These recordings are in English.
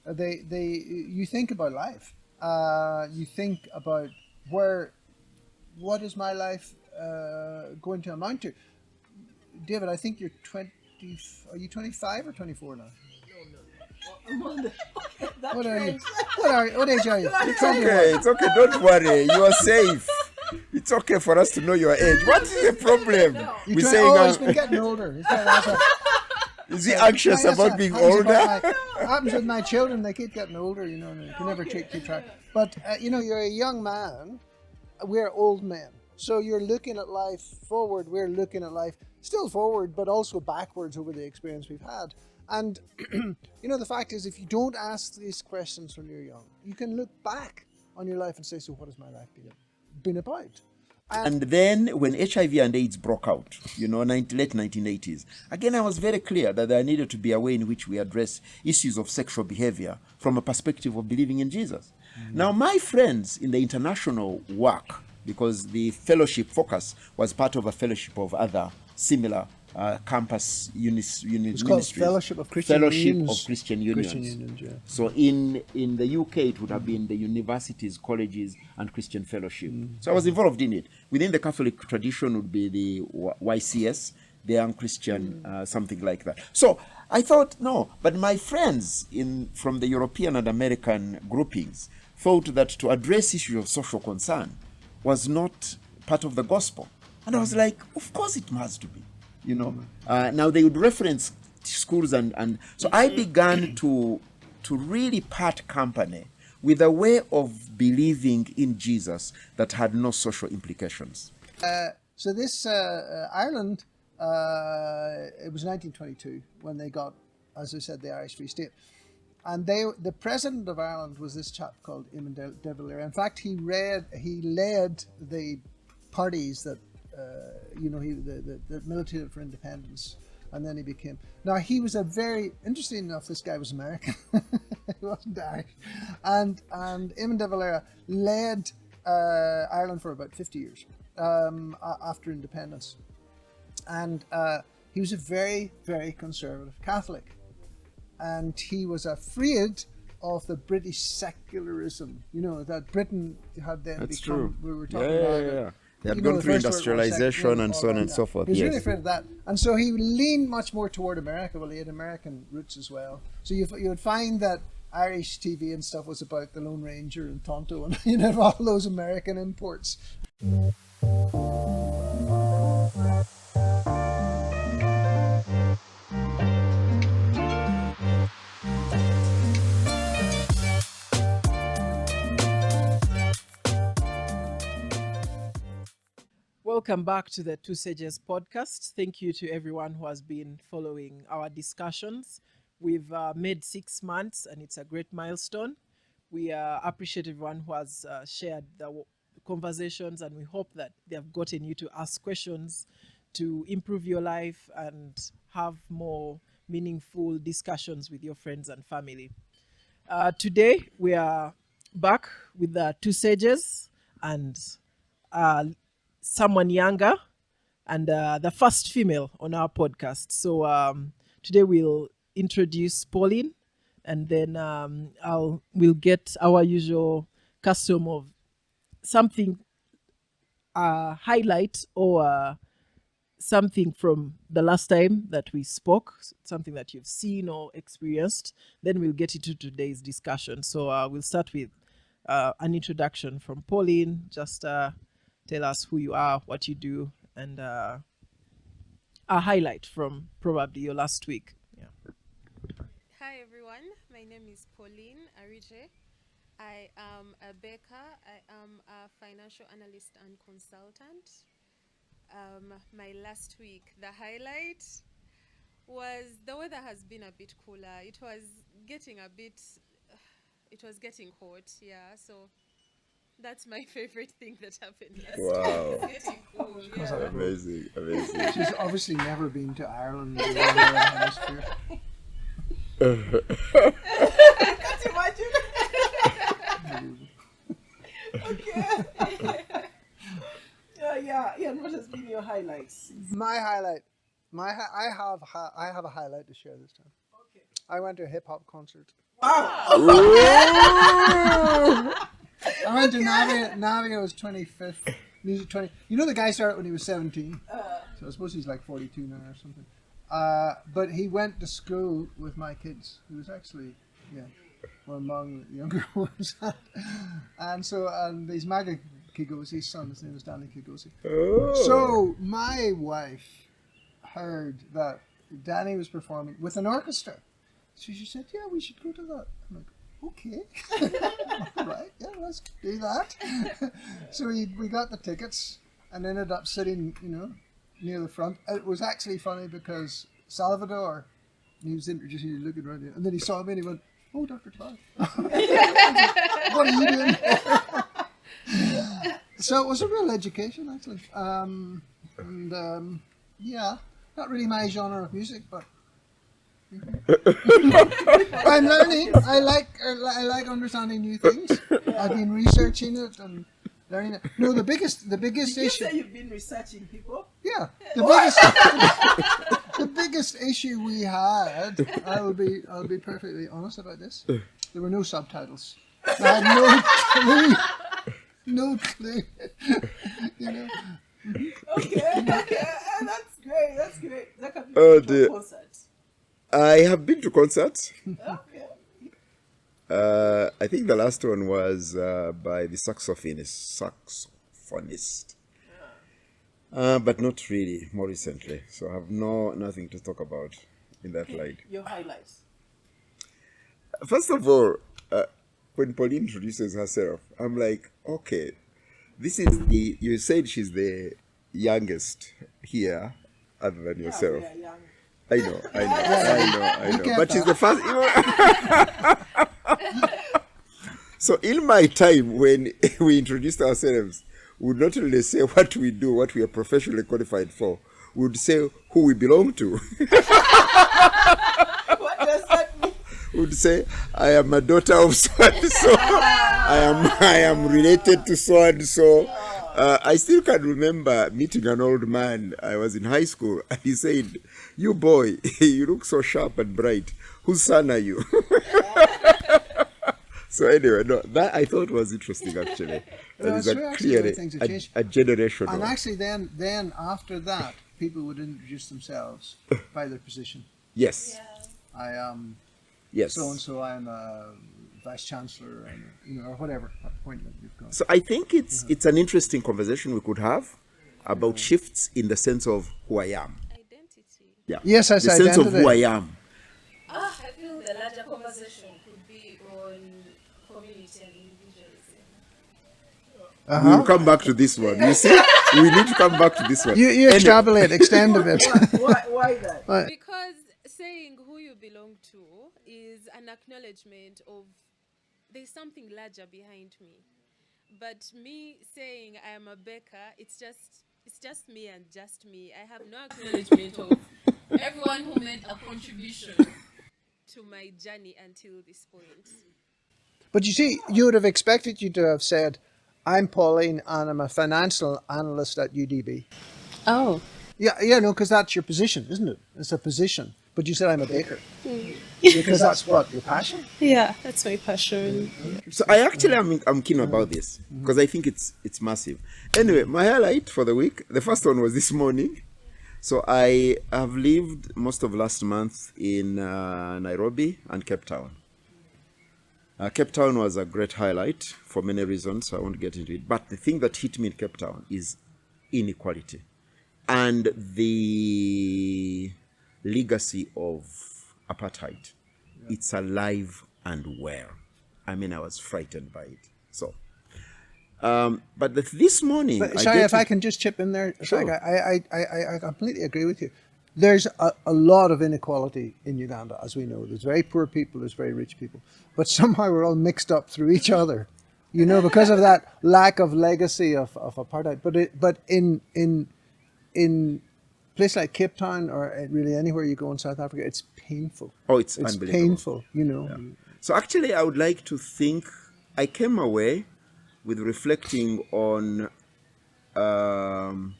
You think about life. You think about what is my life going to amount to? David, I think you're 20. Are you 25 or 24 now? What are you? What age are you? It's okay. Don't worry. You are safe. It's okay for us to know your age. What is the problem? We're saying he's been getting older. Is he anxious about being older? Happens with my children. They keep getting older, and you can never keep track. But you're a young man. We're old men. So you're looking at life forward. We're looking at life still forward, but also backwards over the experience we've had. And the fact is, if you don't ask these questions when you're young, you can look back on your life and say, so what has my life been about? And then when HIV and AIDS broke out, late 1980s, again, I was very clear that there needed to be a way in which we address issues of sexual behavior from a perspective of believing in Jesus. Mm-hmm. Now, my friends in the international work, because the fellowship focus was part of a fellowship of other similar campus ministries. Called Fellowship of Christian Unions. Christian Unions, yeah. So in the UK, it would have been the universities, colleges, and Christian Fellowship. Mm-hmm. So I was involved in it. Within the Catholic tradition would be the YCS, the Young Christian, something like that. So I thought, no, but my friends from the European and American groupings thought that to address issues of social concern was not part of the gospel. And I was like, of course it must be. Now they would reference schools and so I began to really part company with a way of believing in Jesus that had no social implications. So this Ireland, it was 1922 when they got, as I said, the Irish Free State. And the president of Ireland was this chap called Eamon de Valera. In fact, he led the parties that that militated for independence, and then he became. Now he was interesting enough. This guy was American. He wasn't Irish, and Eamon de Valera led Ireland for about 50 years after independence, and he was a very, very conservative Catholic, and he was afraid of the British secularism. That Britain had then That's become. True. We were talking about it. Yeah. They had gone through industrialization and so on and so forth. He was really afraid of that. And so he leaned much more toward America. Well, he had American roots as well. So you would find that Irish TV and stuff was about the Lone Ranger and Tonto and all those American imports. Welcome back to the Two Sages podcast. Thank you to everyone who has been following our discussions. We've made 6 months and it's a great milestone. We appreciate everyone who has shared the conversations, and we hope that they have gotten you to ask questions to improve your life and have more meaningful discussions with your friends and family. Today we are back with the Two Sages and someone younger and the first female on our podcast. So today we'll introduce Pauline, and then we'll get our usual custom of something highlight or something from the last time that we spoke, something that you've seen or experienced. Then we'll get into today's discussion. So we'll start with an introduction from Pauline. Just tell us who you are, what you do, and a highlight from probably your last week. Yeah. Hi everyone, my name is Pauline Ari. I am a baker. I am a financial analyst and consultant. My last week, the highlight was the weather has been a bit cooler. It was getting hot, yeah, so that's my favorite thing that happened last week. Wow. Getting cool, yeah. Amazing. She's obviously never been to Ireland. In the hemisphere. Can't imagine. Okay. Yeah. Ian, what has been your highlights? My highlight. I have a highlight to share this time. Okay. I went to a hip hop concert. Wow. I went to Navia was 25th. Music 20. You know the guy started when he was 17. So I suppose he's like 42 now or something. But he went to school with my kids. He was actually, well, among the younger ones. and he's Maggie Kigosi's son. His name is Danny Kigosi. Oh. So my wife heard that Danny was performing with an orchestra. So she said, yeah, we should go to that. I'm like, okay. All right, yeah, let's do that. So we got the tickets and ended up sitting, near the front. It was actually funny because Salvador, he was introducing me, looking around, and then he saw me and he went, oh, Dr. Clark. What are you doing here? So it was a real education, actually. Not really my genre of music, but I'm learning. I like understanding new things. I've been researching it and learning it. No, the biggest Did you issue. say you've been researching people? Yeah, the biggest issue we had. I'll be perfectly honest about this. There were no subtitles. I had no clue. Okay, that's great. That can be Oh, a dear. concert. I have been to concerts. Okay. I think the last one was by the saxophonist. But not really, more recently. So I have nothing to talk about in that light. Your highlights. First of all, when Pauline introduces herself, I'm like, okay, you said she's the youngest here, other than yourself. Yeah, we are young. I know. get But she's that. the first. So in my time, when we introduced ourselves, we would not really say what we do, what we are professionally qualified for. We would say who we belong to. What does that mean? We would say, I am a daughter of so and so. I am related to so and so. I still can remember meeting an old man. I was in high school, and he said, "You boy, you look so sharp and bright. Whose son are you?" So anyway, that I thought was interesting actually. No, That it's is true, actually, the way things have changed. a generational. And actually, then after that, people would introduce themselves by their position. Yes. I am Yes. so and so. I'm a vice chancellor, and or whatever appointment you've got. So I think it's an interesting conversation we could have about shifts in the sense of who I am. Identity. Yeah. Yes, as the sense of identity. who I am. I feel the larger conversation could be on community and individualism. We'll come back to this one. You see, we need to come back to this one. You Anyway. extrapolate, extend a bit. Why that? Right. Because saying who you belong to is an acknowledgement of there's something larger behind me. But me saying I am a baker, it's just me and just me. I have no acknowledgement of everyone who made a contribution to my journey until this point. But you see, you would have expected you to have said, I'm Pauline and I'm a financial analyst at UDB. Oh. Yeah, no, because that's your position, isn't it? It's a position. But you said I'm a baker. Because that's what, your passion? Yeah, that's my passion. So I'm keen about this because I think it's massive. Anyway, my highlight for the week, the first one was this morning. So I have lived most of last month in Nairobi and Cape Town. Cape Town was a great highlight for many reasons. So I won't get into it. But the thing that hit me in Cape Town is inequality and the legacy of apartheid. It's alive and well. I mean, I was frightened by it. So, but this morning, But sorry, if I can just chip in there. Sure. Like, I completely agree with you. There's a lot of inequality in Uganda, as we know. There's very poor people, there's very rich people. But somehow we're all mixed up through each other, because of that lack of legacy of apartheid. But in place like Cape Town or really anywhere you go in South Africa, it's painful. Oh, it's It's unbelievable. painful, So actually, I would like to think, I came away with reflecting on, the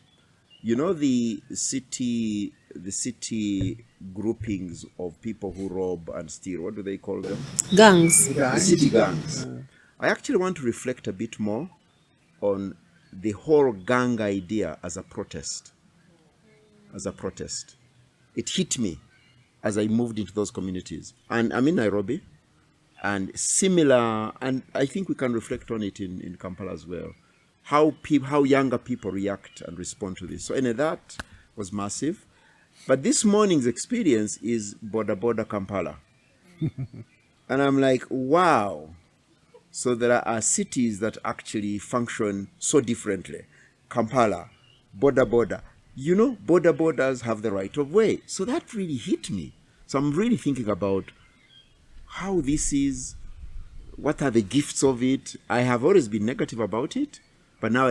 city the city groupings of people who rob and steal. What do they call them? Gangs. The city gangs. I actually want to reflect a bit more on the whole gang idea as a protest. As a protest. It hit me as I moved into those communities. And I'm in Nairobi, and similar, and I think we can reflect on it in Kampala as well, how younger people react and respond to this. So anyway, that was massive. But this morning's experience is Boda Kampala. And I'm like, wow. So there are cities that actually function so differently. Kampala, Boda. You know, borders have the right of way. So that really hit me. So I'm really thinking about how this is, what are the gifts of it. I have always been negative about it, but now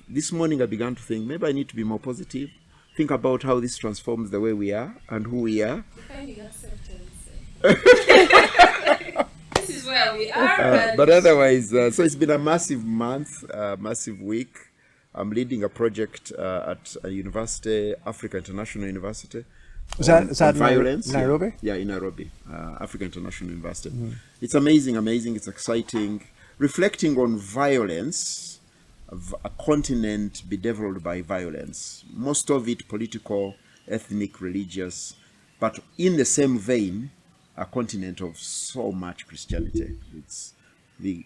this morning I began to think maybe I need to be more positive, think about how this transforms the way we are and who we are. Finding acceptance. This is where we are. But otherwise, so it's been a massive month, massive week. I'm leading a project at a university, Africa International University. Is that violence? Nairobi? Yeah, in Nairobi, Africa International University. It's amazing. It's exciting. Reflecting on violence, a continent bedeviled by violence. Most of it political, ethnic, religious, but in the same vein, a continent of so much Christianity. It's the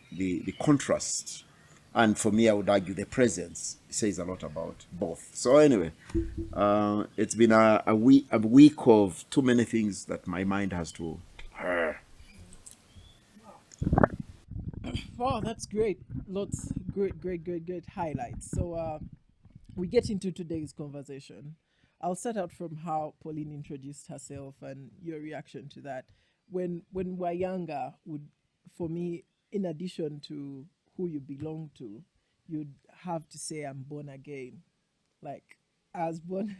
contrast. And for me, I would argue the presence says a lot about both. So anyway, it's been a week of too many things that my mind has to... Wow, that's great. Lots, great highlights. So we get into today's conversation. I'll start out from how Pauline introduced herself and your reaction to that. When we're younger, for me, in addition to who you belong to, you'd have to say, I'm born again. Like, as born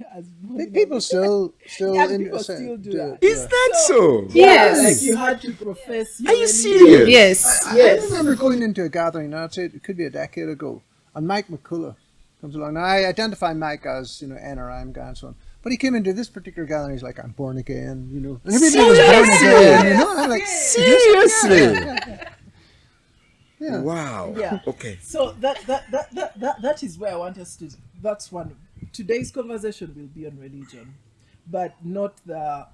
People still yeah, people still do that. Is that so? Yes. Like you had to profess your Are you religion. serious? Yes. I remember going into a gathering, I'd say it could be a decade ago, and Mike McCullough comes along. Now, I identify Mike as, NRM guy and so on. But he came into this particular gathering, he's like, I'm born again, And everybody was born again, I'm like, Seriously? Yeah. Wow. Yeah. Okay. So that is where I want us to. That's one. Today's conversation will be on religion, but not the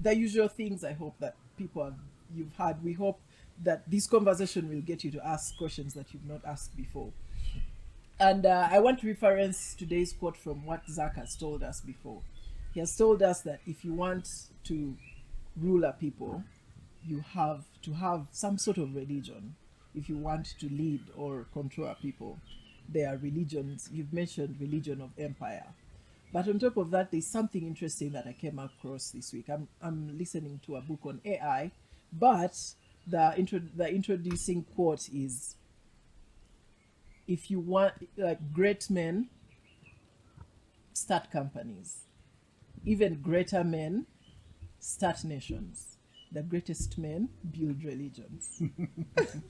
usual things. I hope that you've had. We hope that this conversation will get you to ask questions that you've not asked before. And I want to reference today's quote from what Zach has told us before. He has told us that if you want to rule a people, you have to have some sort of religion. If you want to lead or control a people, there are religions. You've mentioned religion of empire. But on top of that, there's something interesting that I came across this week. I'm listening to a book on AI, but the introducing quote is, if you want, like, great men start companies. Even greater men start nations. The greatest men build religions. Is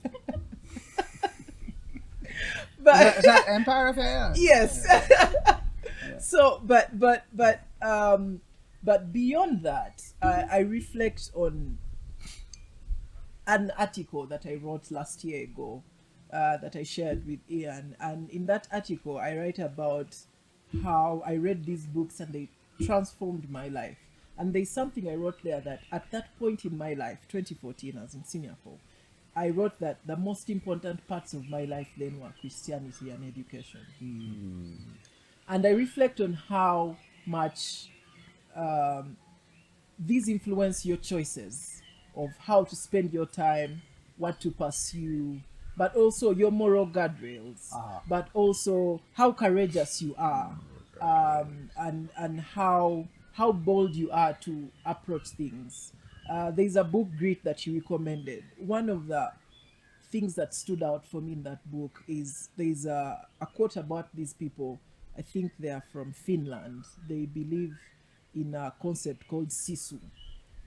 that Empire of AI? Yes. Yeah. So, but beyond that, I reflect on an article that I wrote last year ago, that I shared with Ian, and in that article I write about how I read these books and they transformed my life. And there's something I wrote there that at that point in my life, 2014, as in senior 4, I wrote that the most important parts of my life then were Christianity and education. And I reflect on how much these influence your choices of how to spend your time, what to pursue, but also your moral guardrails, but also how courageous you are, and how bold you are to approach things. There's a book, Great, that you recommended. One of the things that stood out for me in that book is there's a quote about these people. I think they are from Finland. They believe in a concept called sisu,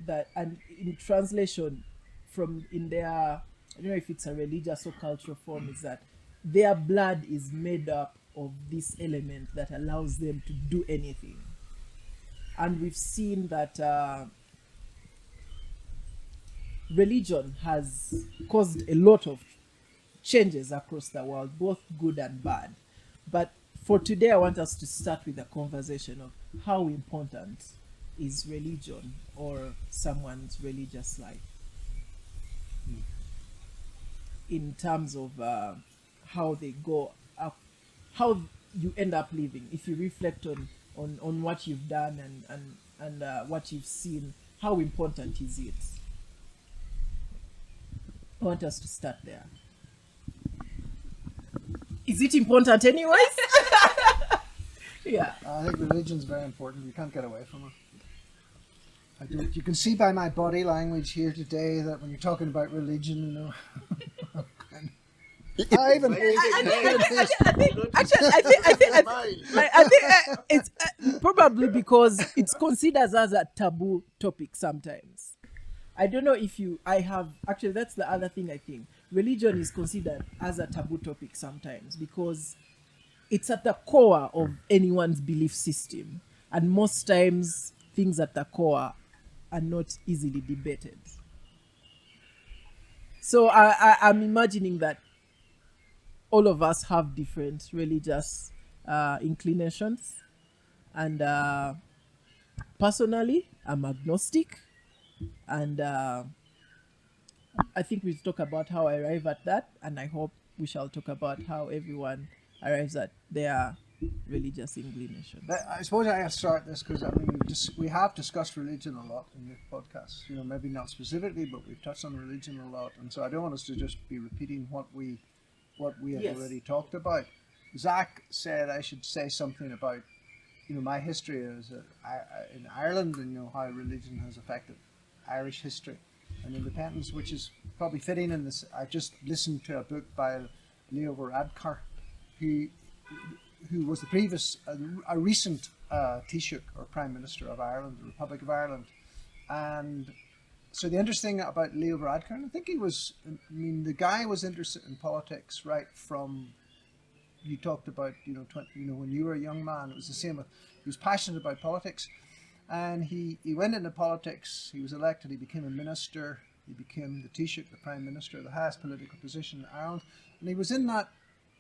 that, and in translation from in their, I don't know if it's a religious or cultural form, is that their blood is made up of this element that allows them to do anything. and we've seen that religion has caused a lot of changes across the world, both good and bad. But for today, I want us to start with a conversation of how important is religion or someone's religious life in terms of how they go up, how you end up living. If you reflect on what you've done and what you've seen, how important is it? I want us to start there. Is it important anyways? Yeah. I think religion's very important. You can't get away from it. You can see by my body language here today that when you're talking about religion, you know. I think it's probably because it's considered as a taboo topic sometimes. I don't know if actually that's the other thing I think. Religion is considered as a taboo topic sometimes because it's at the core of anyone's belief system. And most times things at the core are not easily debated. So I'm imagining that all of us have different religious inclinations. And personally, I'm agnostic. And I think we'll talk about how I arrive at that. And I hope we shall talk about how everyone arrives at their religious inclinations. I suppose I have to start this because we have discussed religion a lot in this podcast. You know, maybe not specifically, but we've touched on religion a lot. And so I don't want us to just be repeating what we have already talked about. Zach said I should say something about, you know, my history in Ireland and, you know, how religion has affected Irish history and independence, which is probably fitting in this. I just listened to a book by Lero Triangle, who was the previous, a recent Taoiseach or Prime Minister of Ireland, the Republic of Ireland. And so the interesting thing about Lero Triangle, I think the guy was interested in politics right from, you talked about, you know, when you were a young man, it was the same with, he was passionate about politics. And he went into politics, he was elected, he became a minister, he became the Taoiseach, the Prime Minister, the highest political position in Ireland. And he was in that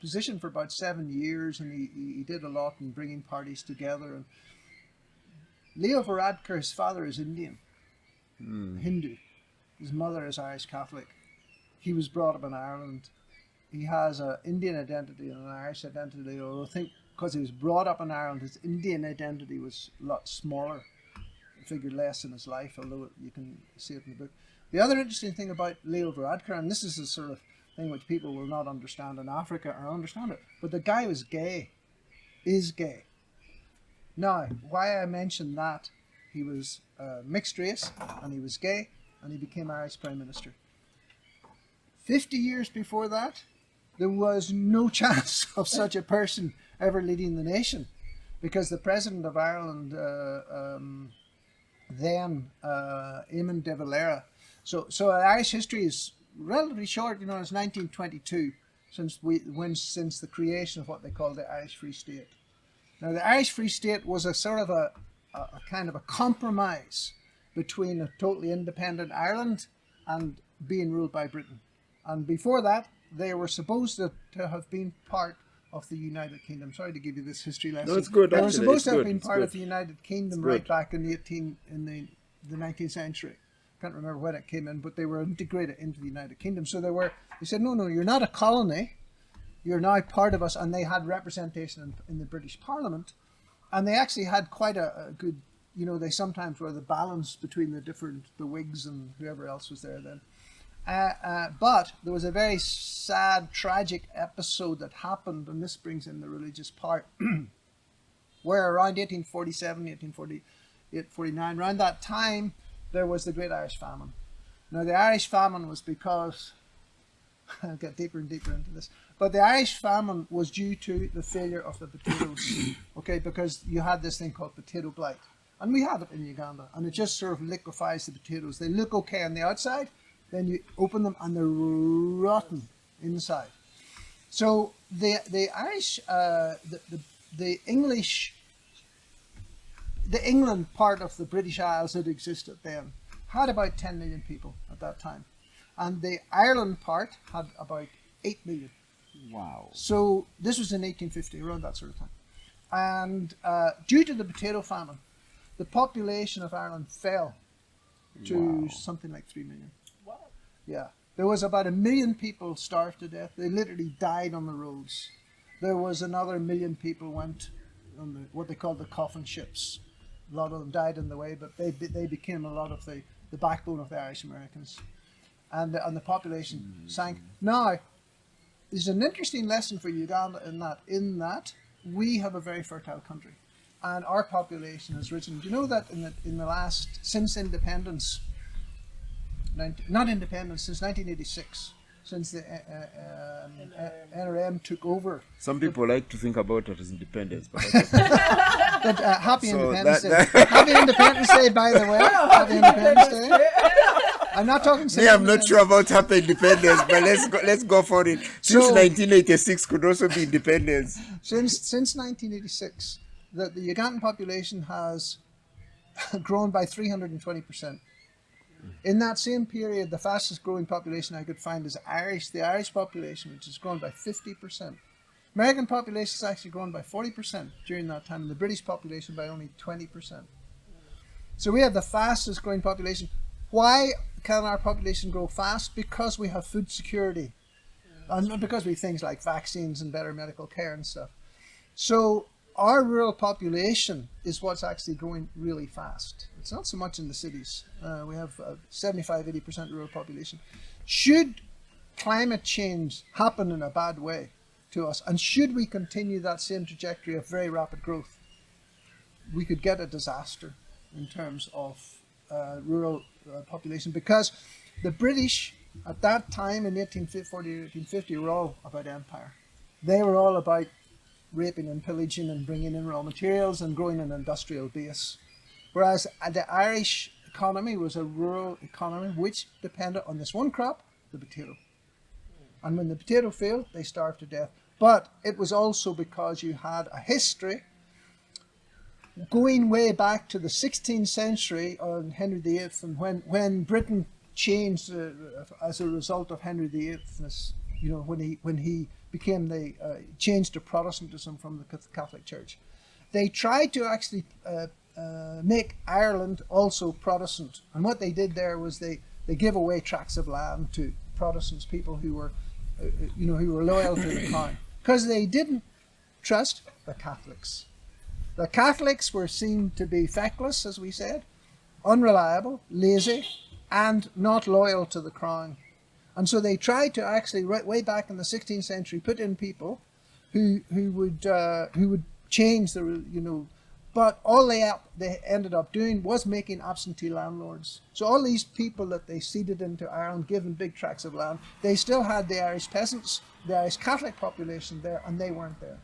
position for about 7 years, and he did a lot in bringing parties together. And Lero Varadkar, his father is Indian, Hindu. His mother is Irish Catholic. He was brought up in Ireland. He has an Indian identity and an Irish identity, although I think because he was brought up in Ireland, his Indian identity was a lot smaller. It figured less in his life, although you can see it in the book. The other interesting thing about Lero Varadkar, and this is the sort of thing which people will not understand in Africa or understand it, but the guy was gay, is gay. Now, why I mentioned that, he was mixed race and he was gay and he became Irish Prime Minister. 50 years before that, there was no chance of such a person ever leading the nation, because the President of Ireland, then Eamon de Valera. So Irish history is relatively short. You know, it's 1922 since the creation of what they call the Irish Free State. Now, the Irish Free State was a sort of a kind of a compromise between a totally independent Ireland and being ruled by Britain. And before that, they were supposed to have been part of the United Kingdom. Sorry to give you this history lesson. No, it's good. They were supposed to have been part of the United Kingdom right back in the 19th century. I can't remember when it came in, but they were integrated into the United Kingdom. So they said, no, you're not a colony. You're now part of us. And they had representation in the British Parliament. And they actually had quite a good, you know, they sometimes were the balance between the Whigs and whoever else was there then. But there was a very sad, tragic episode that happened, and this brings in the religious part, where around 1847, 1849, around that time, there was the Great Irish Famine. Now, the Irish Famine was because, I'll get deeper and deeper into this, but the Irish Famine was due to the failure of the potatoes, okay, because you had this thing called potato blight. And we have it in Uganda, and it just sort of liquefies the potatoes. They look okay on the outside, then you open them and they're rotten inside. So the Irish, the English, the England part of the British Isles that existed then had about 10 million people at that time. And the Ireland part had about 8 million. Wow. So this was in 1850, around that sort of time. And due to the potato famine, the population of Ireland fell to something like 3 million. Wow. Yeah. There was about 1 million people starved to death. They literally died on the roads. There was another 1 million people went on what they called the coffin ships. A lot of them died on the way, but they became a lot of the backbone of the Irish Americans. And the population sank. Now, there's an interesting lesson for Uganda in that we have a very fertile country. And our population has risen. Do you know that in the last, since independence, since 1986, since the NRM took over. Some people like to think about it as independence, but happy Independence Day. Happy Independence Day, by the way. Happy Independence Day. I'm not talking. I'm not sure about happy independence, but let's go for it. Since 1986 could also be independence. Since 1986, the Ugandan population has grown by 320%. In that same period, the fastest growing population I could find is the Irish population, which has grown by 50%. American population has actually grown by 40% during that time, and the British population by only 20%. So we have the fastest growing population. Why can our population grow fast? Because we have food security, and because we have things like vaccines and better medical care and stuff. So our rural population is what's actually growing really fast. It's not so much in the cities. We have 75-80% rural population. Should climate change happen in a bad way to us, and should we continue that same trajectory of very rapid growth, we could get a disaster in terms of rural population, because the British at that time in 1840-1850 were all about empire. They were all about raping and pillaging and bringing in raw materials and growing an industrial base. Whereas the Irish economy was a rural economy which depended on this one crop, the potato. And when the potato failed, they starved to death. But it was also because you had a history going way back to the 16th century on Henry VIII, and when Britain changed as a result of Henry VIII's, when he became changed to Protestantism from the Catholic Church. They tried to actually make Ireland also Protestant, and what they did there was they gave away tracts of land to Protestants, people who were loyal to the crown, because they didn't trust the Catholics. The Catholics were seen to be feckless, as we said, unreliable, lazy, and not loyal to the crown. And so they tried to actually, right way back in the 16th century, put in people who would change but all they ended up doing was making absentee landlords. So all these people that they seeded into Ireland, given big tracts of land, they still had the Irish peasants, the Irish Catholic population there, and they weren't there.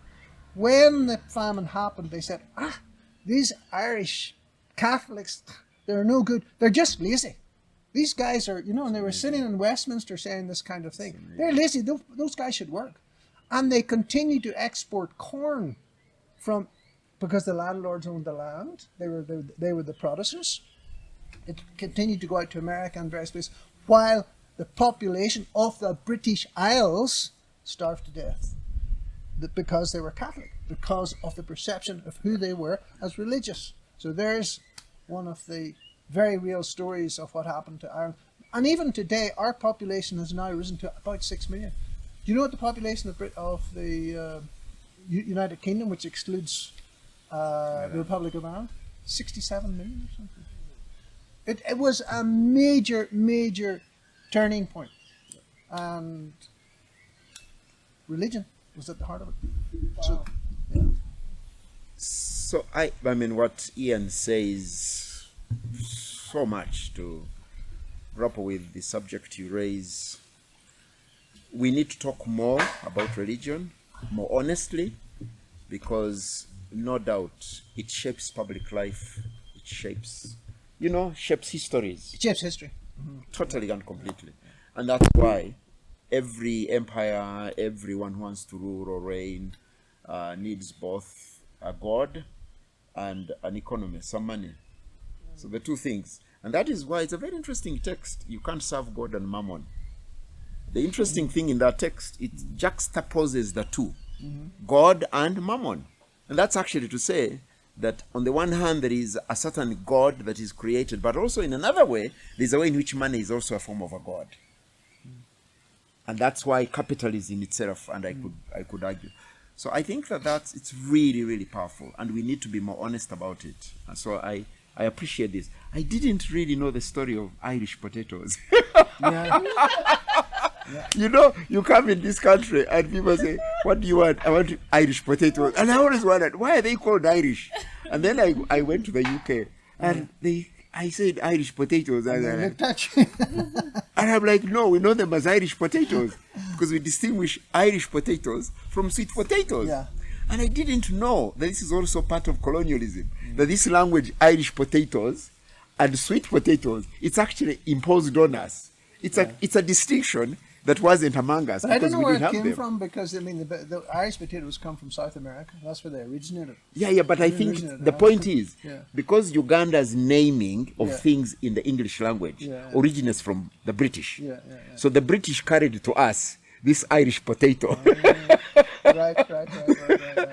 When the famine happened, they said, these Irish Catholics, they're no good. They're just lazy. These guys are, and they were sitting in Westminster saying this kind of thing. They're lazy. Those guys should work. And they continued to export corn because the landlords owned the land. They were the Protestants. It continued to go out to America and various places, while the population of the British Isles starved to death because they were Catholic, because of the perception of who they were as religious. So there's one of the very real stories of what happened to Ireland. And even today, our population has now risen to about 6 million. Do you know what the population of the United Kingdom, which excludes the Republic of Ireland? 67 million or something. It was a major turning point. And religion was at the heart of it. Wow. So I mean, what Ian says so much to grapple with the subject you raise. We need to talk more about religion, more honestly, because no doubt it shapes public life. It shapes histories. It shapes history. Totally and completely. And that's why every empire, everyone who wants to rule or reign, needs both a god and an economy, some money. So the two things. And that is why it's a very interesting text. You can't serve God and Mammon. The interesting thing in that text, it juxtaposes the two, God and Mammon. And that's actually to say that on the one hand, there is a certain God that is created, but also in another way, there's a way in which money is also a form of a God. And that's why capitalism itself, and I could argue. So I think that it's really, really powerful, and we need to be more honest about it. And so I appreciate this. I didn't really know the story of Irish potatoes. Yeah. You know, you come in this country and people say, what do you want? I want Irish potatoes. And I always wondered, why are they called Irish? And then I went to the UK and I said Irish potatoes. And I'm like, no, we know them as Irish potatoes because we distinguish Irish potatoes from sweet potatoes. Yeah. And I didn't know that this is also part of colonialism, that this language, Irish potatoes and sweet potatoes, it's actually imposed on us. It's a distinction that wasn't among us. But I don't know where it have came them. from, because I mean the Irish potatoes come from South America. That's where they originated. Yeah, but I think the point is, because Uganda's naming of things in the English language originates from the British. So the British carried to us this Irish potato. Right.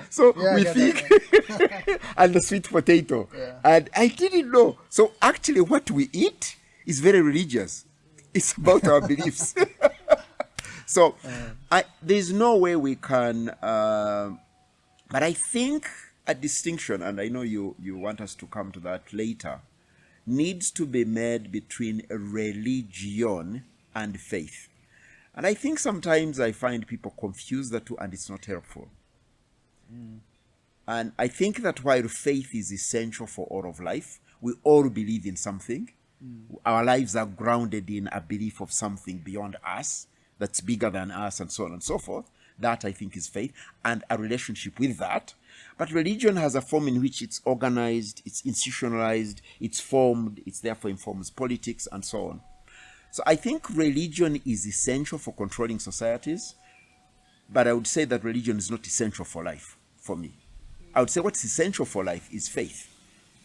So we think, and the sweet potato. And I didn't know. So actually what we eat is very religious. It's about our beliefs. So there's no way we can, but I think a distinction, and I know you want us to come to that later, needs to be made between religion and faith. And I think sometimes I find people confuse the two, and it's not helpful. And I think that while faith is essential for all of life, we all believe in something. Our lives are grounded in a belief of something beyond us, that's bigger than us, and so on and so forth. That, I think, is faith, and a relationship with that. But religion has a form in which it's organized, it's institutionalized, it's formed, it therefore informs politics, and so on. So I think religion is essential for controlling societies, but I would say that religion is not essential for life, for me. I would say what's essential for life is faith,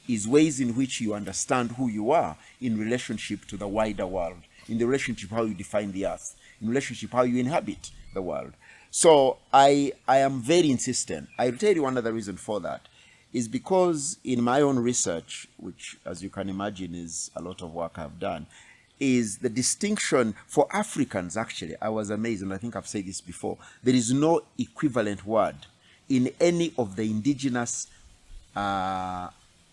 is ways in which you understand who you are in relationship to the wider world, in the relationship how you define the earth, in relationship how you inhabit the world. So I am very insistent. I will tell you one other reason for that is because in my own research, which as you can imagine is a lot of work I've done, is the distinction for Africans. Actually, I was amazed, and I think I've said this before, there is no equivalent word in any of the indigenous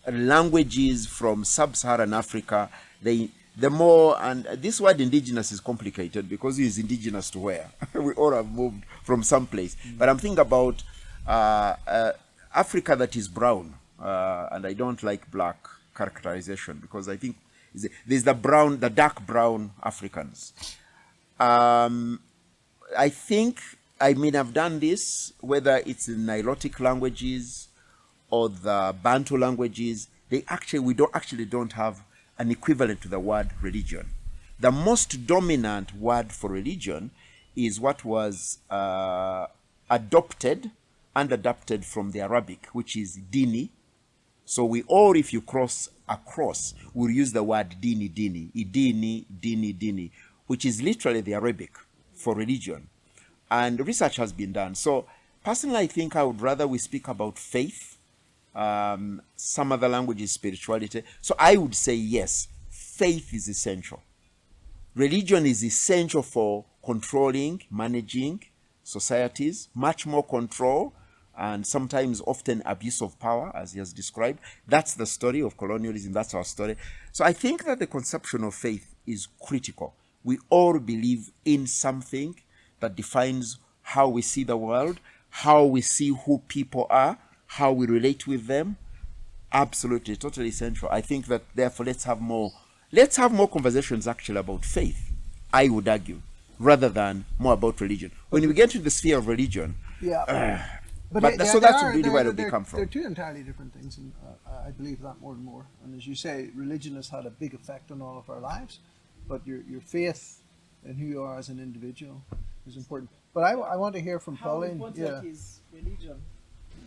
languages from sub-Saharan Africa. The more, and this word indigenous is complicated because it is indigenous to where? We all have moved from some place. But I'm thinking about Africa that is brown, and I don't like black characterization because I think there's the dark brown Africans. I think, I've done this, whether it's in Nilotic languages or the Bantu languages, we don't have an equivalent to the word religion. The most dominant word for religion is what was adopted and adapted from the Arabic, which is dini. So we all, if you cross across, will use the word dini, which is literally the Arabic for religion. And research has been done. So personally, I think I would rather we speak about faith, some other languages, spirituality. So I would say yes, faith is essential. Religion is essential for controlling, managing societies, much more control, and sometimes often abuse of power, as he has described. That's the story of colonialism, that's our story. So I think that the conception of faith is critical. We all believe in something that defines how we see the world, how we see who people are, how we relate with them. Absolutely, totally essential. I think that therefore let's have more conversations actually about faith, I would argue, rather than more about religion. When we get to the sphere of religion, so that's really where they come from. They're two entirely different things, and I believe that more and more. And as you say, religion has had a big effect on all of our lives, but your faith and who you are as an individual is important. But I want to hear from Pauline. How important is religion?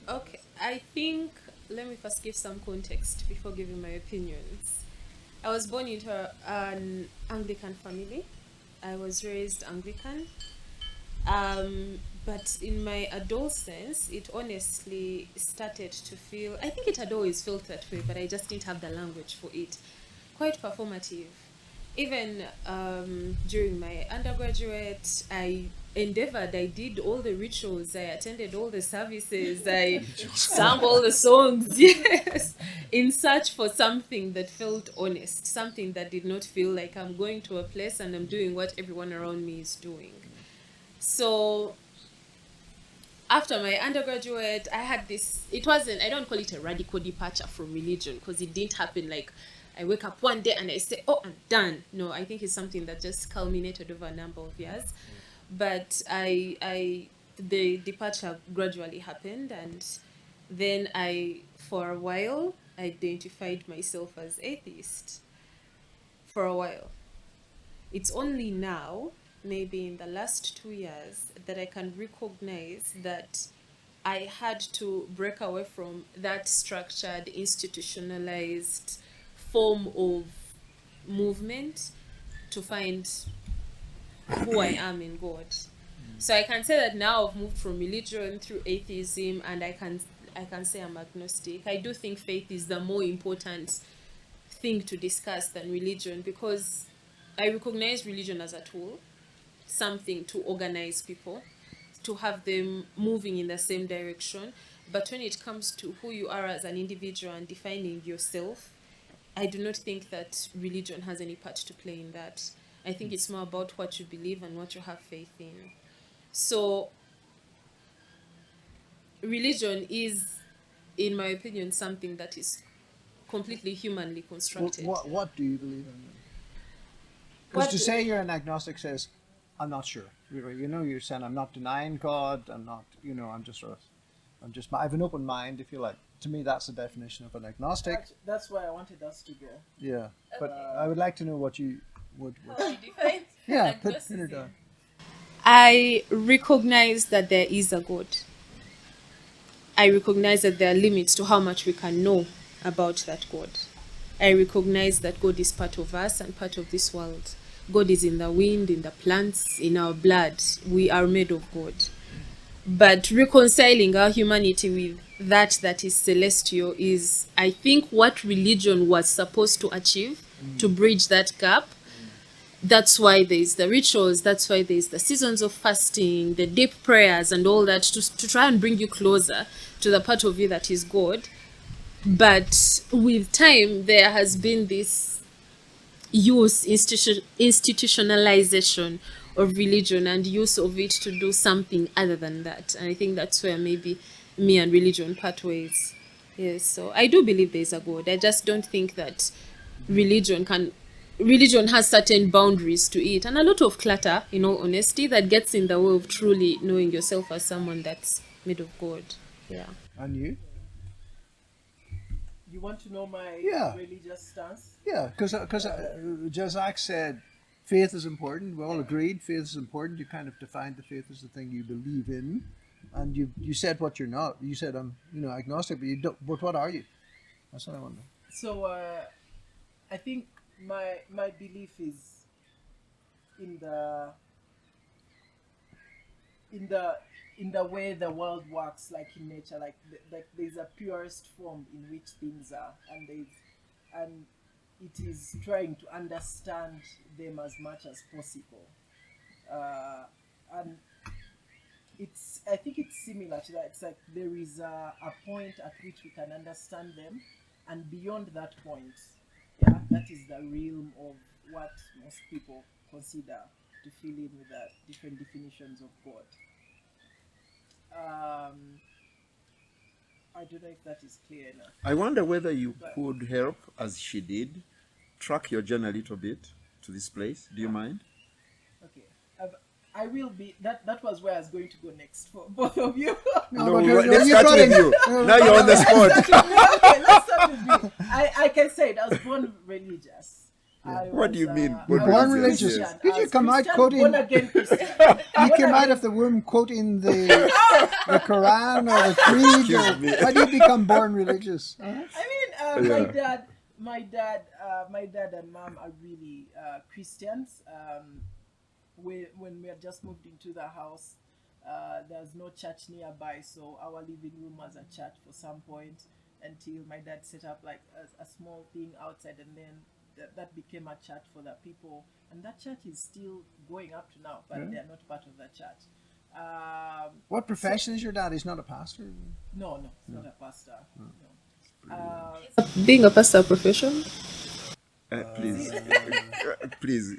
Okay, I think let me first give some context before giving my opinions. I was born into an Anglican family. I was raised Anglican. But in my adolescence, it honestly started to feel, I think it had always felt that way, but I just didn't have the language for it. Quite performative. Even during my undergraduate, I endeavored, I did all the rituals, I attended all the services, I sang all the songs, yes, in search for something that felt honest, something that did not feel like I'm going to a place and I'm doing what everyone around me is doing. So after my undergraduate, I had this, it wasn't, I don't call it a radical departure from religion, because it didn't happen like I wake up one day and I say, oh, I'm done. No, I think it's something that just culminated over a number of years. But the departure gradually happened, and then for a while, identified myself as atheist. For a while. It's only now, maybe in the last 2 years, that I can recognize that I had to break away from that structured, institutionalized form of movement to find who I am in God. So I can say that now I've moved from religion through atheism, and I can say I'm agnostic. I do think faith is the more important thing to discuss than religion, because I recognize religion as a tool, something to organize people, to have them moving in the same direction. But when it comes to who you are as an individual and defining yourself, I do not think that religion has any part to play in that. I think it's more about what you believe and what you have faith in. So religion is, in my opinion, something that is completely humanly constructed. What do you believe in? Because to say you're an agnostic says, I'm not sure. You're saying I'm not denying God. I'm not, I have an open mind, if you like. To me, that's the definition of an agnostic. That's why I wanted us to go. Yeah, but I would like to know what you would. How do you define Yeah, put agnosticism? it down. I recognize that there is a God. I recognize that there are limits to how much we can know about that God. I recognize that God is part of us and part of this world. God is in the wind, in the plants, in our blood. We are made of God. But reconciling our humanity with that is celestial is, I think, what religion was supposed to achieve, to bridge that gap. That's why there's the rituals, that's why there's the seasons of fasting, the deep prayers and all that, to try and bring you closer to the part of you that is God. But with time, there has been this institutionalization of religion and use of it to do something other than that. And I think that's where maybe me and religion part ways. Yes, so I do believe there's a God. I just don't think that religion has certain boundaries to it, and a lot of clutter, in all honesty, that gets in the way of truly knowing yourself as someone that's made of God. Yeah. And you? You want to know my religious stance? Yeah, because Jezak said faith is important. We all agreed faith is important. You kind of defined the faith as the thing you believe in, and you said what you're not. You said I'm agnostic, but you don't. But what are you? That's what I wonder. So I think my belief is in the way the world works, like in nature, like there's a purest form in which things are, and it is trying to understand them as much as possible, and I think it's similar to that. It's like there is a point at which we can understand them, and beyond that point, that is the realm of what most people consider to fill in with the different definitions of God. I don't know if that is clear enough. I wonder whether you could help, as she did, track your journey a little bit to this place. Do you mind? Okay. I will be. That was where I was going to go next for both of you. Let's start with you. Now you're on the spot. Okay, let's start with you. I can say it. I was born religious. What do you mean, You're born born religious? religious. Yes. Did you come out quoting? Born again Christian. You came out of the womb quoting the Quran or the Creed. Or, how do you become born religious? I mean, my dad and mom are really Christians. When we had just moved into the house, there's no church nearby, so our living room was a church for some point until my dad set up like a small thing outside, and then that became a church for the people, and that church is still going up to now, but they're not part of that church. What profession is your dad? He's not a pastor? No, he's not a pastor. Being a pastor profession? Please,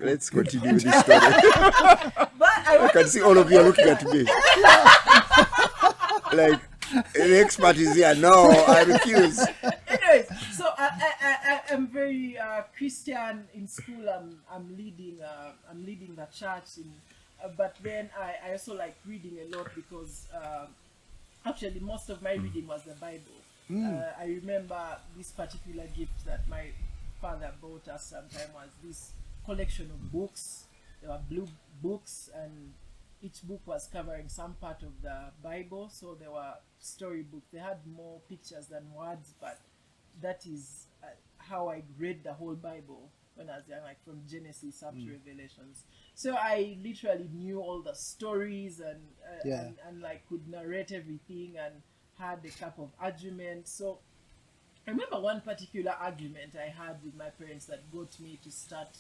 let's continue with this story. But I can see all of you are looking at me. Like, the expert is here. No, I refuse. Anyways, so I am very Christian in school. I'm leading the church, but then I also like reading a lot because actually most of my reading was the Bible. I remember this particular gift that my father bought us sometime was this collection of books. There were blue books, and each book was covering some part of the Bible. So there were storybooks. They had more pictures than words, but that is how I read the whole Bible when I was young, like from Genesis up to Revelations. So I literally knew all the stories and like could narrate everything and had a cup of argument. So I remember one particular argument I had with my parents that got me to start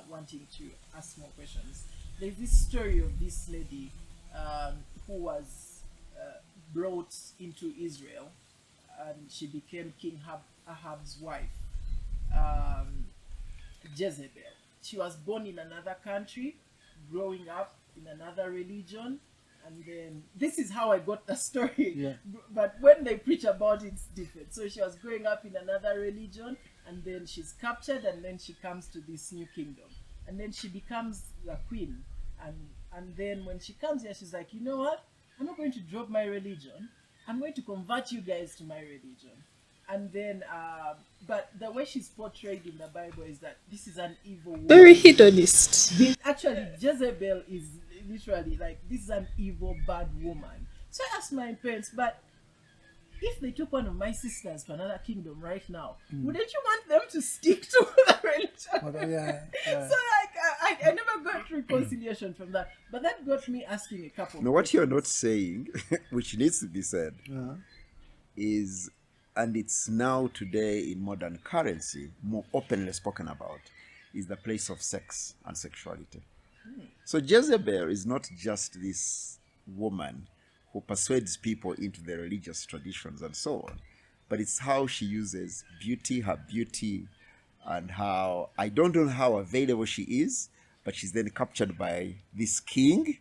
wanting to ask more questions. There's this story of this lady who was brought into Israel, and she became King Ahab's wife, Jezebel. She was born in another country, growing up in another religion, and then this is how I got the story. Yeah. But when they preach about it, it's different. So she was growing up in another religion, and then she's captured, and then she comes to this new kingdom, and then she becomes the queen. And then when she comes here, she's like, you know what? I'm not going to drop my religion. I'm going to convert you guys to my religion. And then, but the way she's portrayed in the Bible is that this is an evil woman. Very hedonist. Actually, Jezebel is literally like, this is an evil, bad woman. So I asked my parents, but if they took one of my sisters to another kingdom right now, wouldn't you want them to stick to the religion? Well, yeah. So like, I never got reconciliation from that. But that got me asking a couple of Now, what you're not saying, which needs to be said, is, and it's now today in modern currency, more openly spoken about, is the place of sex and sexuality. So Jezebel is not just this woman who persuades people into their religious traditions and so on, but it's how she uses beauty, her beauty, and how, I don't know how available she is, but she's then captured by this king,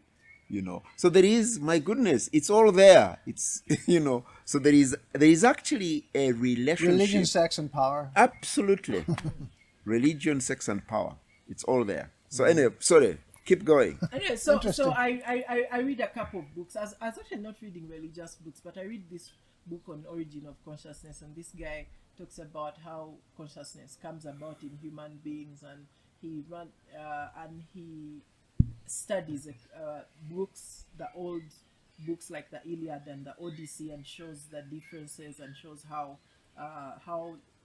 you know. So there is, my goodness, it's all there. It's, you know, so there is actually a relationship. Religion, sex, and power. Absolutely. Religion, sex, and power. It's all there. So anyway, sorry, keep going. Anyway, so I read a couple of books. I was actually not reading religious books, but I read this book on origin of consciousness, and this guy talks about how consciousness comes about in human beings, and he studies books, the old books like the Iliad and the Odyssey, and shows the differences and shows how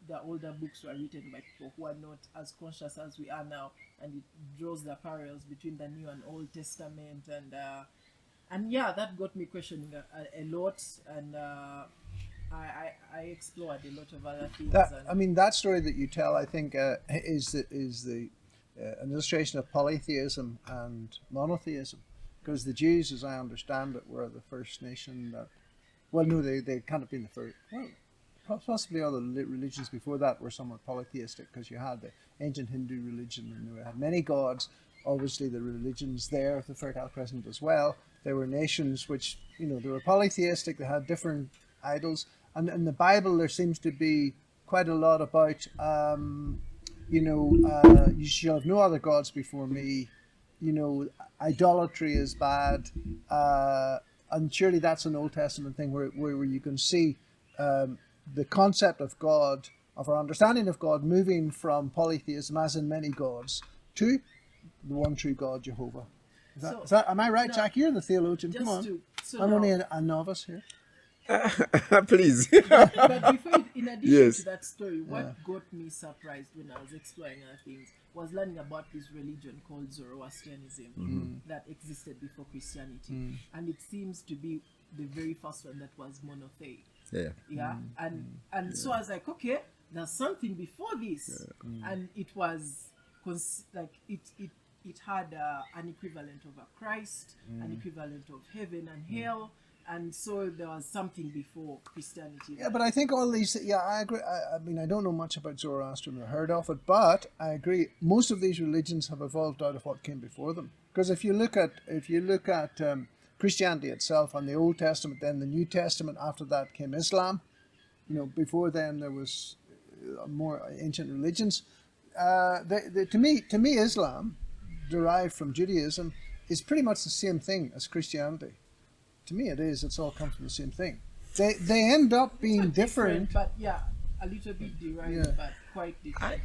the older books were written by people who are not as conscious as we are now, and it draws the parallels between the New and Old Testament, and yeah, that got me questioning a lot, and I explored a lot of other things. That story that you tell, I think, is an illustration of polytheism and monotheism, because the Jews, as I understand it, were the first nation that, well, no, they can't have been the first. Well, possibly other religions before that were somewhat polytheistic, because you had the ancient Hindu religion, and they had many gods. Obviously, the religions there of the Fertile Crescent as well. There were nations which, you know, they were polytheistic. They had different idols, and in the Bible there seems to be quite a lot about, you shall have no other gods before me. You know, idolatry is bad, and surely that's an Old Testament thing where you can see the concept of God of our understanding of God, moving from polytheism, as in many gods, to the one true God, Jehovah. Am I right, no, Jack? You're the theologian. Come on. I'm only a novice here. Please. But before, in addition Yes. to that story, what got me surprised when I was exploring other things was learning about this religion called Zoroastrianism that existed before Christianity, and it seems to be the very first one that was monotheistic. Yeah. And so I was like, okay, there's something before this, and it was it had an equivalent of a Christ, an equivalent of heaven and hell. And so there was something before Christianity. Yeah, but I think all these, I agree. I mean, I don't know much about Zoroastrianism, or heard of it, but I agree. Most of these religions have evolved out of what came before them. Because if you look at Christianity itself and the Old Testament, then the New Testament, after that came Islam. Before then there was more ancient religions. To me, Islam, derived from Judaism, is pretty much the same thing as Christianity. To me, it is. It's all come from the same thing. They end up being different, but a little bit derived, but quite different.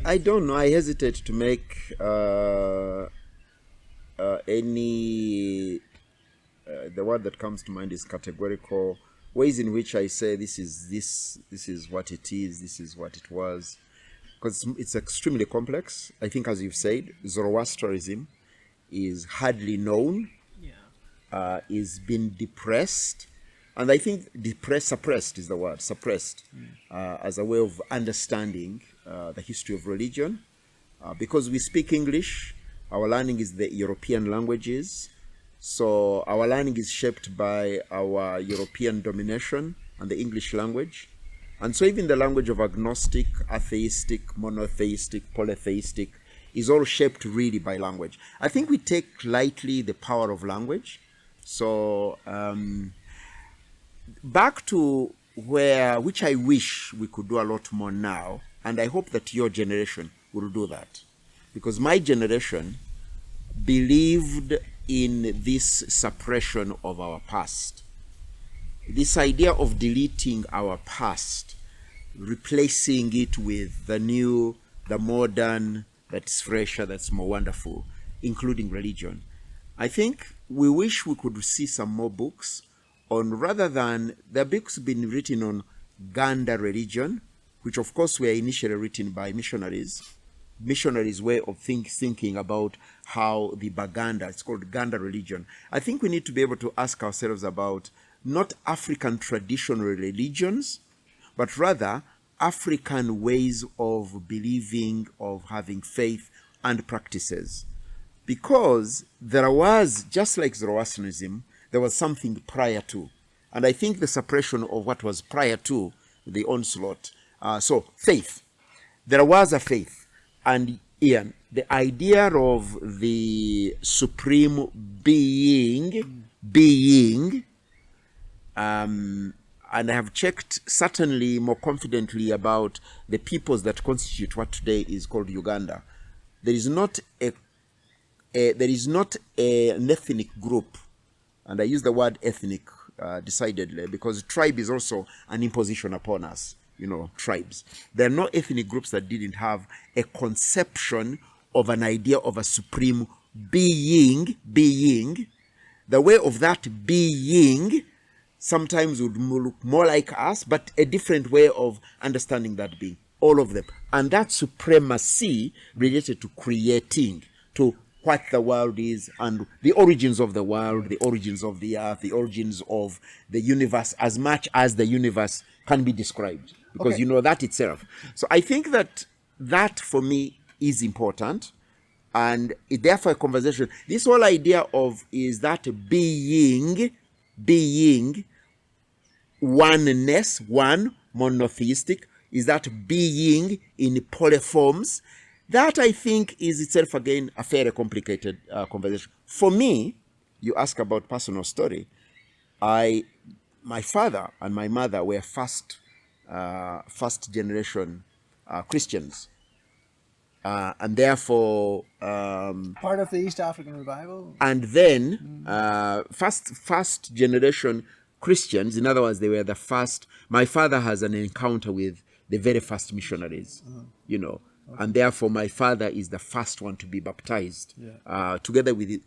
I don't know. I hesitate to make any. The word that comes to mind is categorical. Ways in which I say this is what it is. This is what it was, because it's extremely complex. I think, as you've said, Zoroastrianism is hardly known. Is been depressed, and I think suppressed is the word, suppressed, as a way of understanding the history of religion. Because we speak English, our learning is the European languages, so our learning is shaped by our European domination and the English language. And so even the language of agnostic, atheistic, monotheistic, polytheistic is all shaped really by language. I think we take lightly the power of language. So back to which I wish we could do a lot more now, and I hope that your generation will do that, because my generation believed in this suppression of our past, this idea of deleting our past, replacing it with the new, the modern, that's fresher, that's more wonderful, including religion. I think we wish we could see some more books on, rather than the books been written on Ganda religion, which of course were initially written by missionaries way of thinking about how the Baganda, it's called Ganda religion. I think we need to be able to ask ourselves about not African traditional religions, but rather African ways of believing, of having faith and practices. Because there was, just like Zoroastrianism, there was something prior to. And I think the suppression of what was prior to the onslaught. So faith. There was a faith. And Ian, the idea of the supreme being, and I have checked certainly more confidently about the peoples that constitute what today is called Uganda. There is not an ethnic group, and I use the word ethnic decidedly, because tribe is also an imposition upon us, tribes. There are no ethnic groups that didn't have a conception of an idea of a supreme being. The way of that being sometimes would look more like us, but a different way of understanding that being, all of them. And that supremacy related to creating, to what the world is, and the origins of the world, the origins of the earth, the origins of the universe, as much as the universe can be described, because that itself. So I think that for me is important, and therefore a conversation. This whole idea of is that being oneness, one, monotheistic, is that being in polyforms. That, I think, is itself, again, a fairly complicated conversation. For me, you ask about personal story. My father and my mother were first generation Christians. And therefore... part of the East African revival. And then, first generation Christians, in other words, they were the first. My father has an encounter with the very first missionaries, you know. And therefore, my father is the first one to be baptized, together with it,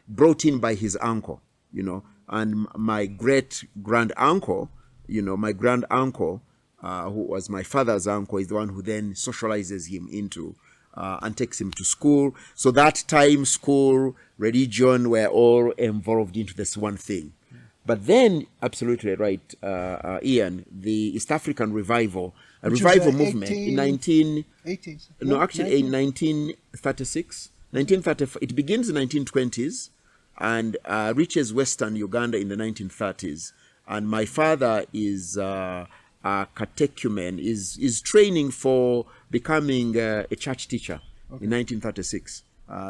brought in by his uncle, you know. And my great-grand-uncle, you know, my grand-uncle, who was my father's uncle, is the one who then socializes him into and takes him to school. So that time, school, religion were all involved into this one thing. But then, absolutely right, Ian, the East African revival, movement in 1936, 1930, it begins in 1920s and reaches Western Uganda in the 1930s. And my father is a catechumen, is training for becoming a church teacher in 1936.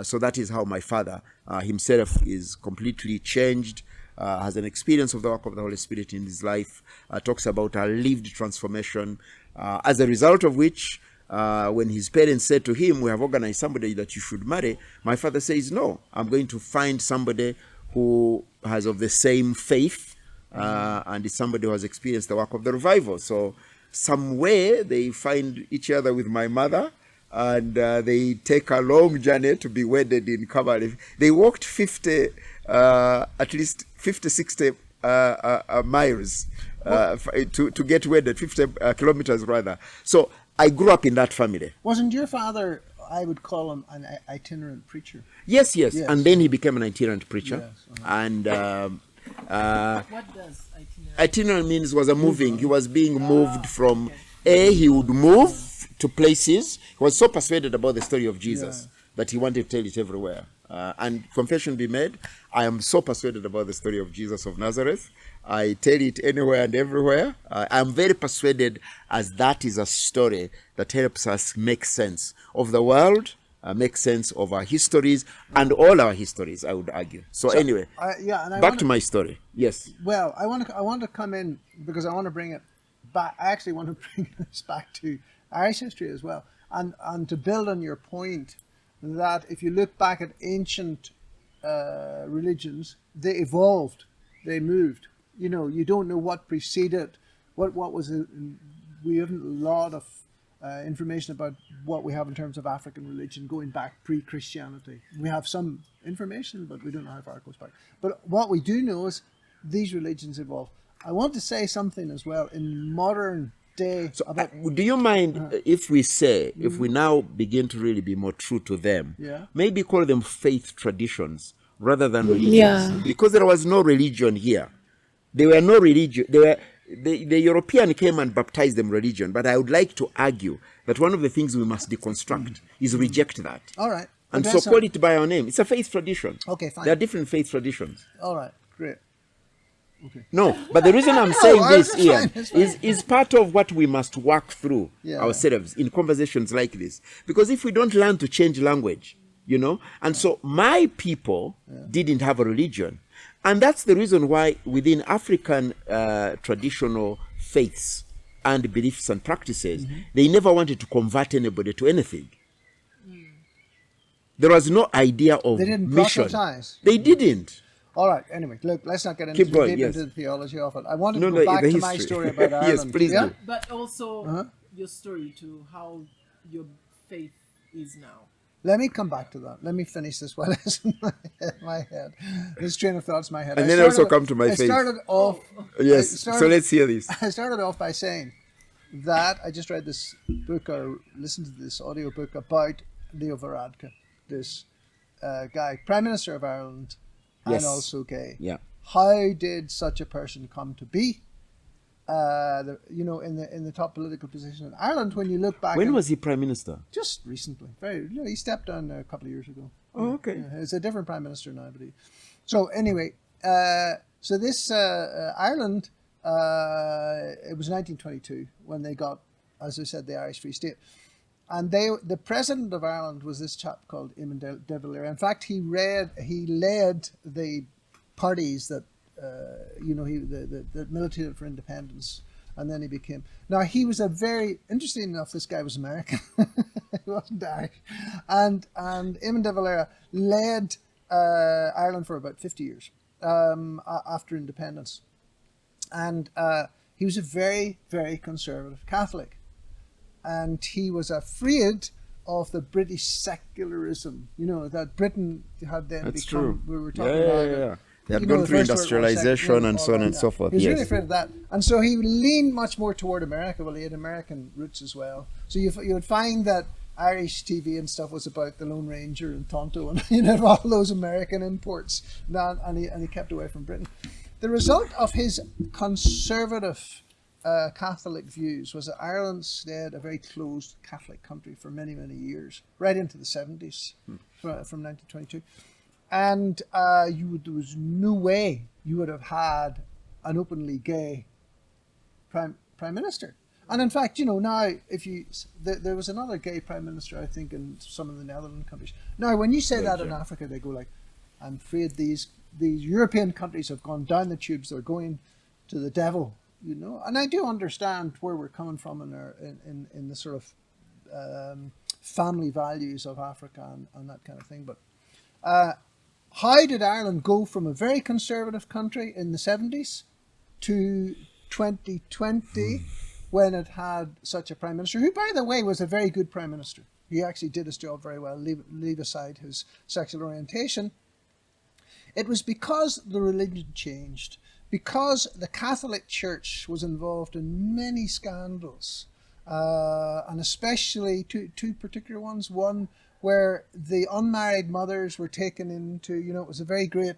So that is how my father himself is completely changed, has an experience of the work of the Holy Spirit in his life, talks about a lived transformation, as a result of which, when his parents said to him, we have organized somebody that you should marry, my father says, no, I'm going to find somebody who has of the same faith, and is somebody who has experienced the work of the revival. So some way they find each other with my mother, and they take a long journey to be wedded in Kampala. They walked at least 50, 60 miles to get wedded, 50 kilometers rather. So I grew up in that family. Wasn't your father, I would call him, an itinerant preacher? Yes. And then he became an itinerant preacher. Yes, And What does itinerant? itinerant means was a moving. He was being moved from he would move to places. He was so persuaded about the story of Jesus that he wanted to tell it everywhere. And confession be made, I am so persuaded about the story of Jesus of Nazareth. I tell it anywhere and everywhere. I'm very persuaded, as that is a story that helps us make sense of the world, make sense of our histories, and all our histories, I would argue. So anyway, back to my story. Yes. Well, I want to come in because I want to bring it back. I actually want to bring this back to Irish history as well, and to build on your point that if you look back at ancient religions, they evolved, they moved. You know, you don't know what preceded, what was it. We haven't a lot of information about what we have in terms of African religion going back pre-Christianity. We have some information, but we don't know how far it goes back. But what we do know is these religions evolved. I want to say something as well in modern day. So, do you mind if we say, if we now begin to really be more true to them, maybe call them faith traditions rather than religions? Because there was no religion here. There were no religion. The European came and baptized them religion. But I would like to argue that one of the things we must deconstruct is reject that. All right. And so call it by our name. It's a faith tradition. Okay, fine. There are different faith traditions. All right, great. Okay. No, but the reason I'm saying this, Ian, is part of what we must work through ourselves in conversations like this. Because if we don't learn to change language, you know, and so my people didn't have a religion. And that's the reason why within African traditional faiths and beliefs and practices, they never wanted to convert anybody to anything. There was no idea of they didn't mission. proselytize. They didn't. All right. Anyway, look, let's not get into the theology of it. I wanted to go back to my story about Ireland. Yes, please do. But also your story to how your faith is now. Let me come back to that. Let me finish this while it's in my head. This train of thoughts in my head. And then also come to my faith. I started off... Yes, so let's hear this. I started off by saying that I just read this book or listened to this audio book about Leo Varadkar, this guy, Prime Minister of Ireland, and also gay. Yeah. How did such a person come to be? In the top political position in Ireland, when you look back... When was he Prime Minister? Just recently. He stepped down a couple of years ago. Oh, okay. It's a different Prime Minister now. So anyway, so this Ireland, it was 1922 when they got, as I said, the Irish Free State. And the President of Ireland was this chap called Eamon de Valera. In fact, he led the parties that that militated for independence, and then he became. Now he was interesting enough. This guy was American. He wasn't Irish, and Eamon de Valera led Ireland for about 50 years after independence, and he was a very, very conservative Catholic. And he was afraid of the British secularism, that Britain had then That's become, true. we were talking about it. Yeah. They had gone through industrialization and so on and so forth. He was really afraid of that. And so he leaned much more toward America. Well, he had American roots as well. So you would find that Irish TV and stuff was about the Lone Ranger and Tonto and all those American imports. And he kept away from Britain. The result of his conservative Catholic views was that Ireland stayed a very closed Catholic country for many, many years, right into the 70s, from 1922. And there was no way you would have had an openly gay prime minister. And in fact, now there was another gay prime minister, I think, in some of the Netherlands countries. Now, when you say that in Africa, they go like, "I'm afraid these European countries have gone down the tubes. They're going to the devil." And I do understand where we're coming from in the sort of family values of Africa and that kind of thing. But how did Ireland go from a very conservative country in the 70s to 2020 when it had such a prime minister, who, by the way, was a very good prime minister? He actually did his job very well, leave aside his sexual orientation. It was because the religion changed. Because the Catholic Church was involved in many scandals, and especially two particular ones. One where the unmarried mothers were taken into, it was a very great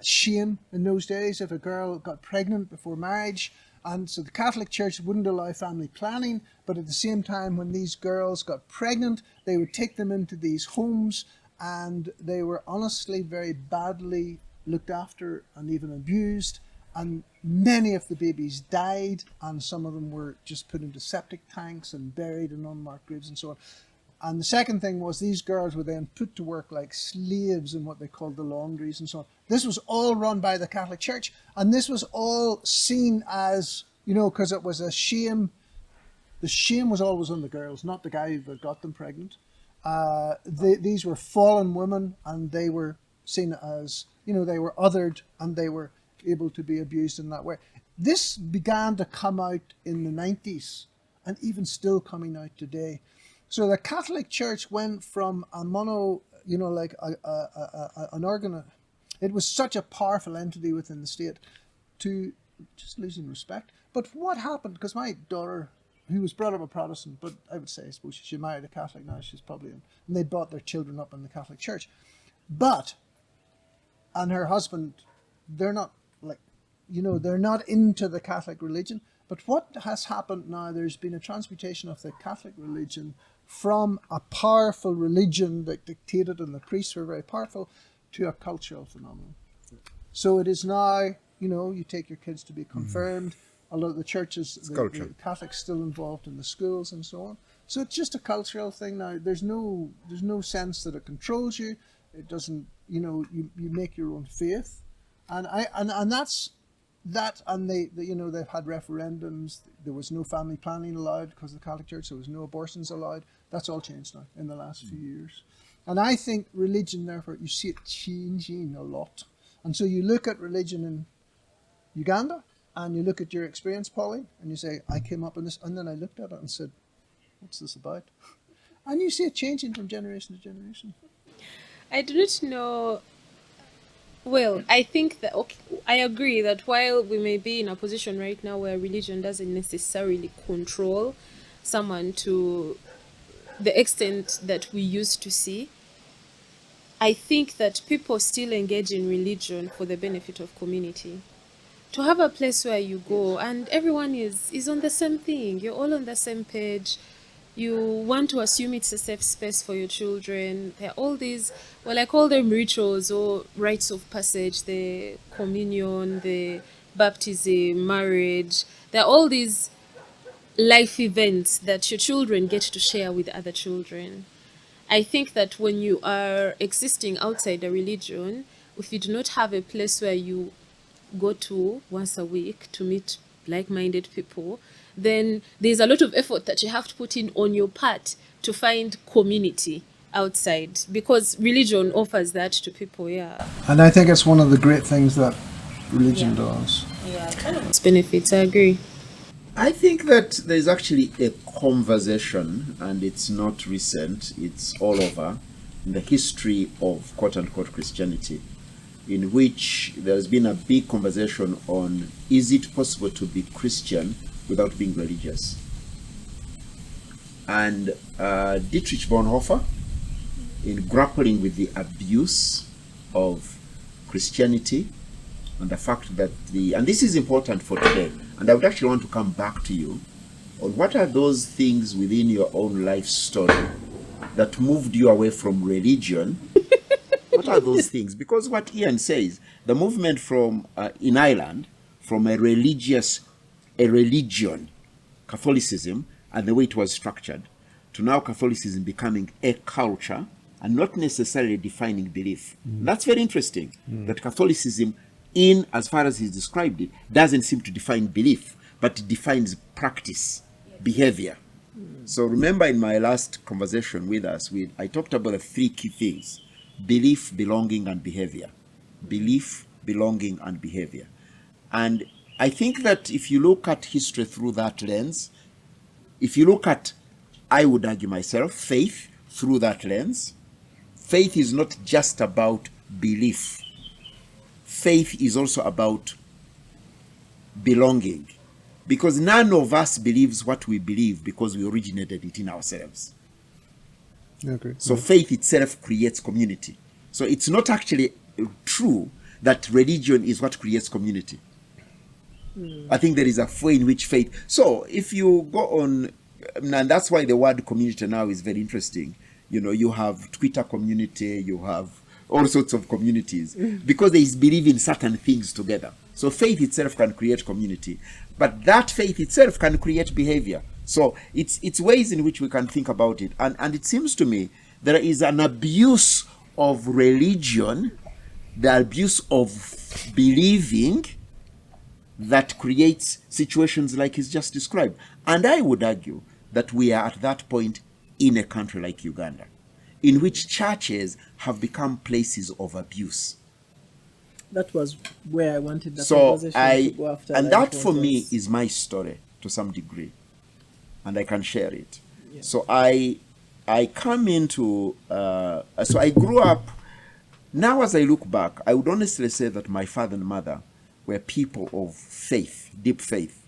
shame in those days if a girl got pregnant before marriage. And so the Catholic Church wouldn't allow family planning, but at the same time, when these girls got pregnant, they would take them into these homes, and they were honestly very badly looked after and even abused. And many of the babies died, and some of them were just put into septic tanks and buried in unmarked graves and so on. And the second thing was these girls were then put to work like slaves in what they called the laundries and so on. This was all run by the Catholic Church, and this was all seen as, because it was a shame. The shame was always on the girls, not the guy that got them pregnant. These were fallen women, and they were seen as, they were othered, and they were able to be abused in that way. This began to come out in the 90s and even still coming out today. So the Catholic Church went from a mono, like an organ. It was such a powerful entity within the state to just losing respect. But what happened? Because my daughter, who was brought up a Protestant, but I suppose she married a Catholic now, she's probably in, and they brought their children up in the Catholic Church. And her husband, they're not they're not into the Catholic religion. But what has happened now, there's been a transmutation of the Catholic religion from a powerful religion that dictated and the priests were very powerful to a cultural phenomenon. So it is now, you take your kids to be confirmed. A lot of the churches, the Catholics still involved in the schools and so on. So it's just a cultural thing now. There's no sense that it controls you. It doesn't, you make your own faith. And that's that, and they've had referendums. There was no family planning allowed because of the Catholic Church. There was no abortions allowed. That's all changed now in the last few years. And I think religion, therefore, you see it changing a lot. And so you look at religion in Uganda, and you look at your experience, Pauline, and you say, I came up in this, and then I looked at it and said, what's this about? And you see it changing from generation to generation. I do not know. Well, I think that, I agree that while we may be in a position right now where religion doesn't necessarily control someone to the extent that we used to see, I think that people still engage in religion for the benefit of community. To have a place where you go and everyone is on the same thing, you're all on the same page, you want to assume it's a safe space for your children. There are all these, well, I call them rituals or rites of passage, the communion, the baptism, marriage. There are all these life events that your children get to share with other children. I think that when you are existing outside a religion, if you do not have a place where you go to once a week to meet like-minded people, then there's a lot of effort that you have to put in on your part to find community outside, because religion offers that to people. And I think it's one of the great things that religion does. Its benefits, I agree. I think that there's actually a conversation, and it's not recent, it's all over, in the history of quote-unquote Christianity, in which there's been a big conversation on, is it possible to be Christian without being religious? And Dietrich Bonhoeffer, in grappling with the abuse of Christianity, and the fact that and this is important for today, and I would actually want to come back to you on what are those things within your own life story that moved you away from religion. What are those things? Because what Ian says, the movement from in Ireland, from a religion, Catholicism, and the way it was structured, to now Catholicism becoming a culture and not necessarily defining belief. That's very interesting, that Catholicism, in as far as he's described it, doesn't seem to define belief, but it defines practice, behavior. So remember in my last conversation with us, I talked about the three key things: belief, belonging, and behavior. Belief, belonging, and behavior. And I think that if you look at history through that lens, if you look at, I would argue myself, faith through that lens, faith is not just about belief. Faith is also about belonging, because none of us believes what we believe because we originated it in ourselves. Okay. So faith itself creates community. So it's not actually true that religion is what creates community. I think there is a way in which faith. So if you go on, and that's why the word community now is very interesting. You know, you have Twitter community, you have all sorts of communities, because they believe in certain things together. So faith itself can create community, but that faith itself can create behavior. So it's ways in which we can think about it. And it seems to me there is an abuse of religion, the abuse of believing, that creates situations like he's just described. And I would argue that we are at that point in a country like Uganda, in which churches have become places of abuse. That was where I wanted the So conversation to go after. and that for me is my story to some degree, and I can share it. Yeah. So I come into, so I grew up, now as I look back, I would honestly say that my father and mother were people of faith, deep faith.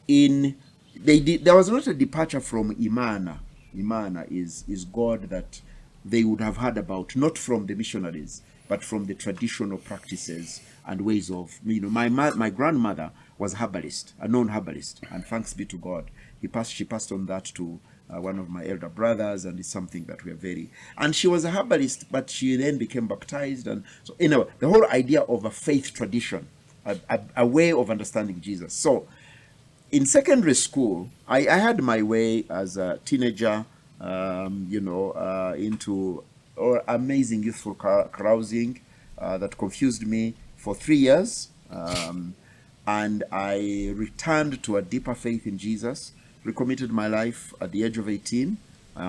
There was not a departure from Imana. Imana is God that they would have heard about, not from the missionaries, but from the traditional practices and ways of, my grandmother was a herbalist, a known herbalist, and thanks be to God, she passed on that to one of my elder brothers, and it's something that we are very, and she was a herbalist, but she then became baptized, and so, the whole idea of a faith tradition, a way of understanding Jesus. So in secondary school, I had my way as a teenager, into amazing youthful carousing that confused me for 3 years. And I returned to a deeper faith in Jesus, recommitted my life at the age of 18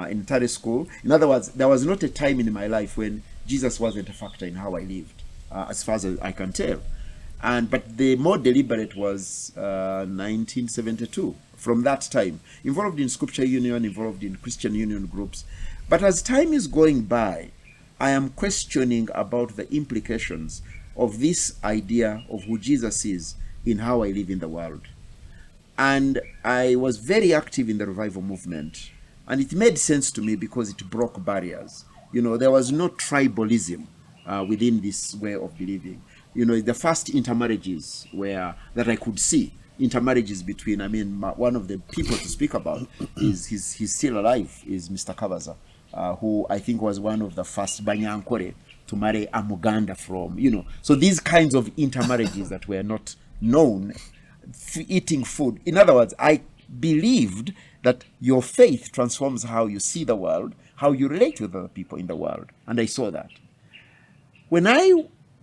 in Tare school. In other words, there was not a time in my life when Jesus wasn't a factor in how I lived, as far as I can tell. But the more deliberate was 1972. From that time, involved in Scripture Union, involved in Christian Union groups. But as time is going by, I am questioning about the implications of this idea of who Jesus is in how I live in the world. And I was very active in the revival movement. And it made sense to me because it broke barriers. There was no tribalism within this way of believing. The first intermarriages that I could see, intermarriages between, one of the people to speak about he's still alive, is Mr. Kabaza, who I think was one of the first Banyankore to marry a Muganda from, so these kinds of intermarriages that were not known, eating food. In other words, I believed that your faith transforms how you see the world, how you relate with other people in the world. And I saw that. When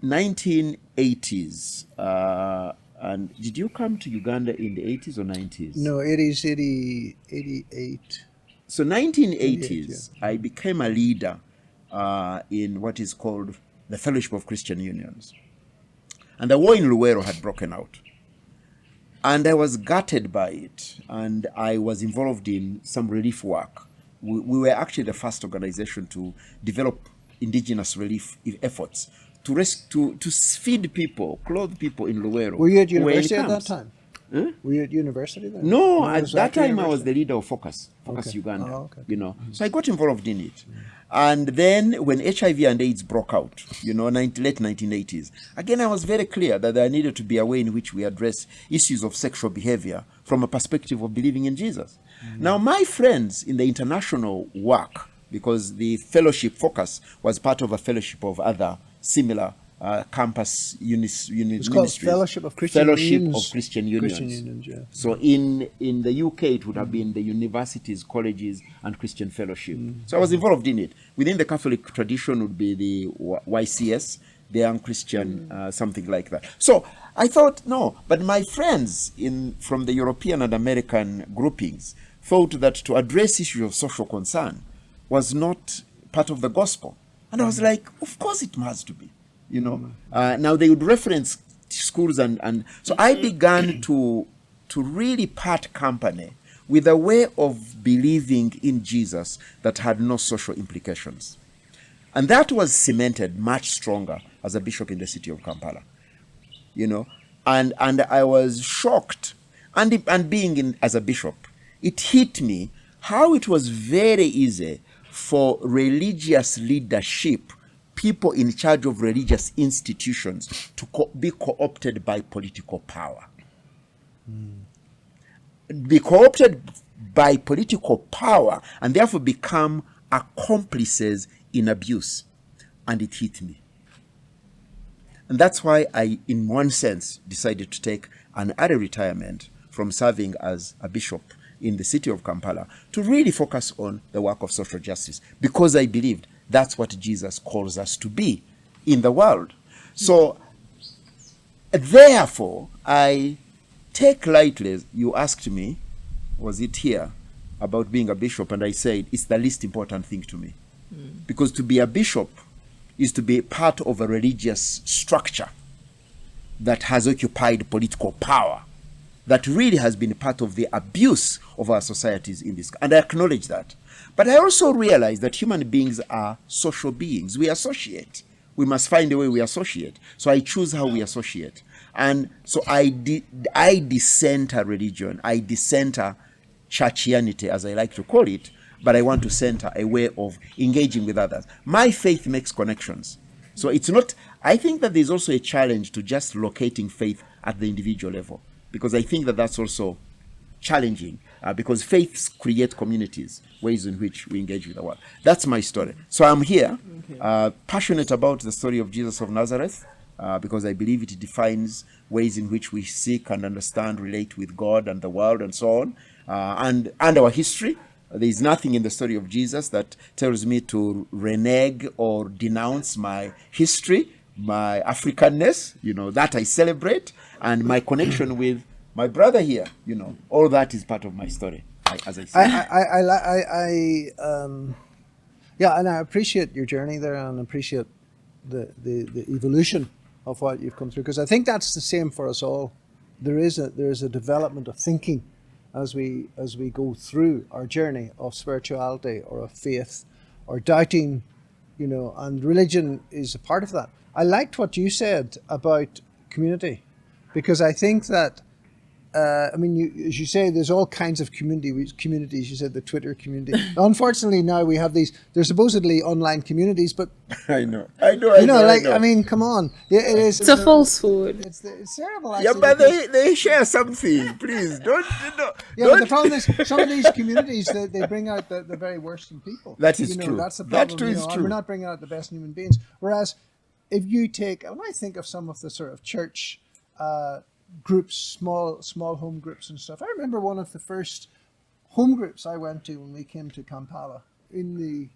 1980s, and did you come to Uganda in the 80s or 90s? No, 80s, 88. So 1980s, yeah. I became a leader in what is called the Fellowship of Christian Unions. And the war in Luwero had broken out. And I was gutted by it, and I was involved in some relief work. We were actually the first organization to develop indigenous relief efforts to feed people, clothe people in Luwero. Were you at university at that time? Huh? Were you at university then? No, at that time I was the leader of Focus Okay. Uganda. Oh, okay. So I got involved in it. And then when HIV and AIDS broke out, late 1980s, again I was very clear that there needed to be a way in which we address issues of sexual behavior from a perspective of believing in Jesus. Now my friends in the international work, because the fellowship Focus was part of a fellowship of other similar campus It's ministries. called Fellowship of Christian Unions. Christian Unions. Christian Unions, yeah. So in the UK, it would have been the universities, colleges, and Christian fellowship. So I was involved in it. Within the Catholic tradition would be the YCS, the Young Christian, something like that. So I thought, no, but my friends from the European and American groupings thought that to address issues of social concern was not part of the gospel. And I was like, of course it must be. Now they would reference schools and so I began to really part company with a way of believing in Jesus that had no social implications. And that was cemented much stronger as a bishop in the city of Kampala. And I was shocked. And being as a bishop, it hit me how it was very easy for religious leadership, people in charge of religious institutions, to be co-opted by political power. Be co-opted by political power and therefore become accomplices in abuse. And it hit me. And that's why I, in one sense, decided to take an early retirement from serving as a bishop in the city of Kampala to really focus on the work of social justice, because I believed that's what Jesus calls us to be in the world. So, therefore, I take lightly, you asked me, was it here, about being a bishop, and I said, it's the least important thing to me. Because to be a bishop is to be part of a religious structure that has occupied political power, that really has been part of the abuse of our societies in this. And I acknowledge that. But I also realize that human beings are social beings. We associate. We must find a way we associate. So I choose how we associate. And so I decenter religion. I decenter churchianity, as I like to call it, but I want to center a way of engaging with others. My faith makes connections. So it's not, I think that there's also a challenge to just locating faith at the individual level, because I think that that's also challenging, because faiths create communities, ways in which we engage with the world. That's my story. So I'm here, passionate about the story of Jesus of Nazareth, because I believe it defines ways in which we seek and understand, relate with God and the world and so on, and our history. There is nothing in the story of Jesus that tells me to renege or denounce my history, my Africanness, that I celebrate, and my connection with my brother here, all that is part of my story, as I say. And I appreciate your journey there, and appreciate the evolution of what you've come through, because I think that's the same for us all. There is a development of thinking as we go through our journey of spirituality or of faith or doubting, and religion is a part of that. I liked what you said about community, because I think that, as you say, there's all kinds of communities. You said the Twitter community. Unfortunately, now we have they're supposedly online communities, but I know. Come on. Yeah, it's a falsehood. It's terrible, actually. Yeah, but they share something. Please, don't. But the problem is, some of these communities, they bring out the very worst in people. That is true. That's the problem. That too is true. We're not bringing out the best in human beings. Whereas, if you when I think of some of the sort of church groups, small home groups and stuff. I remember one of the first home groups I went to when we came to Kampala. I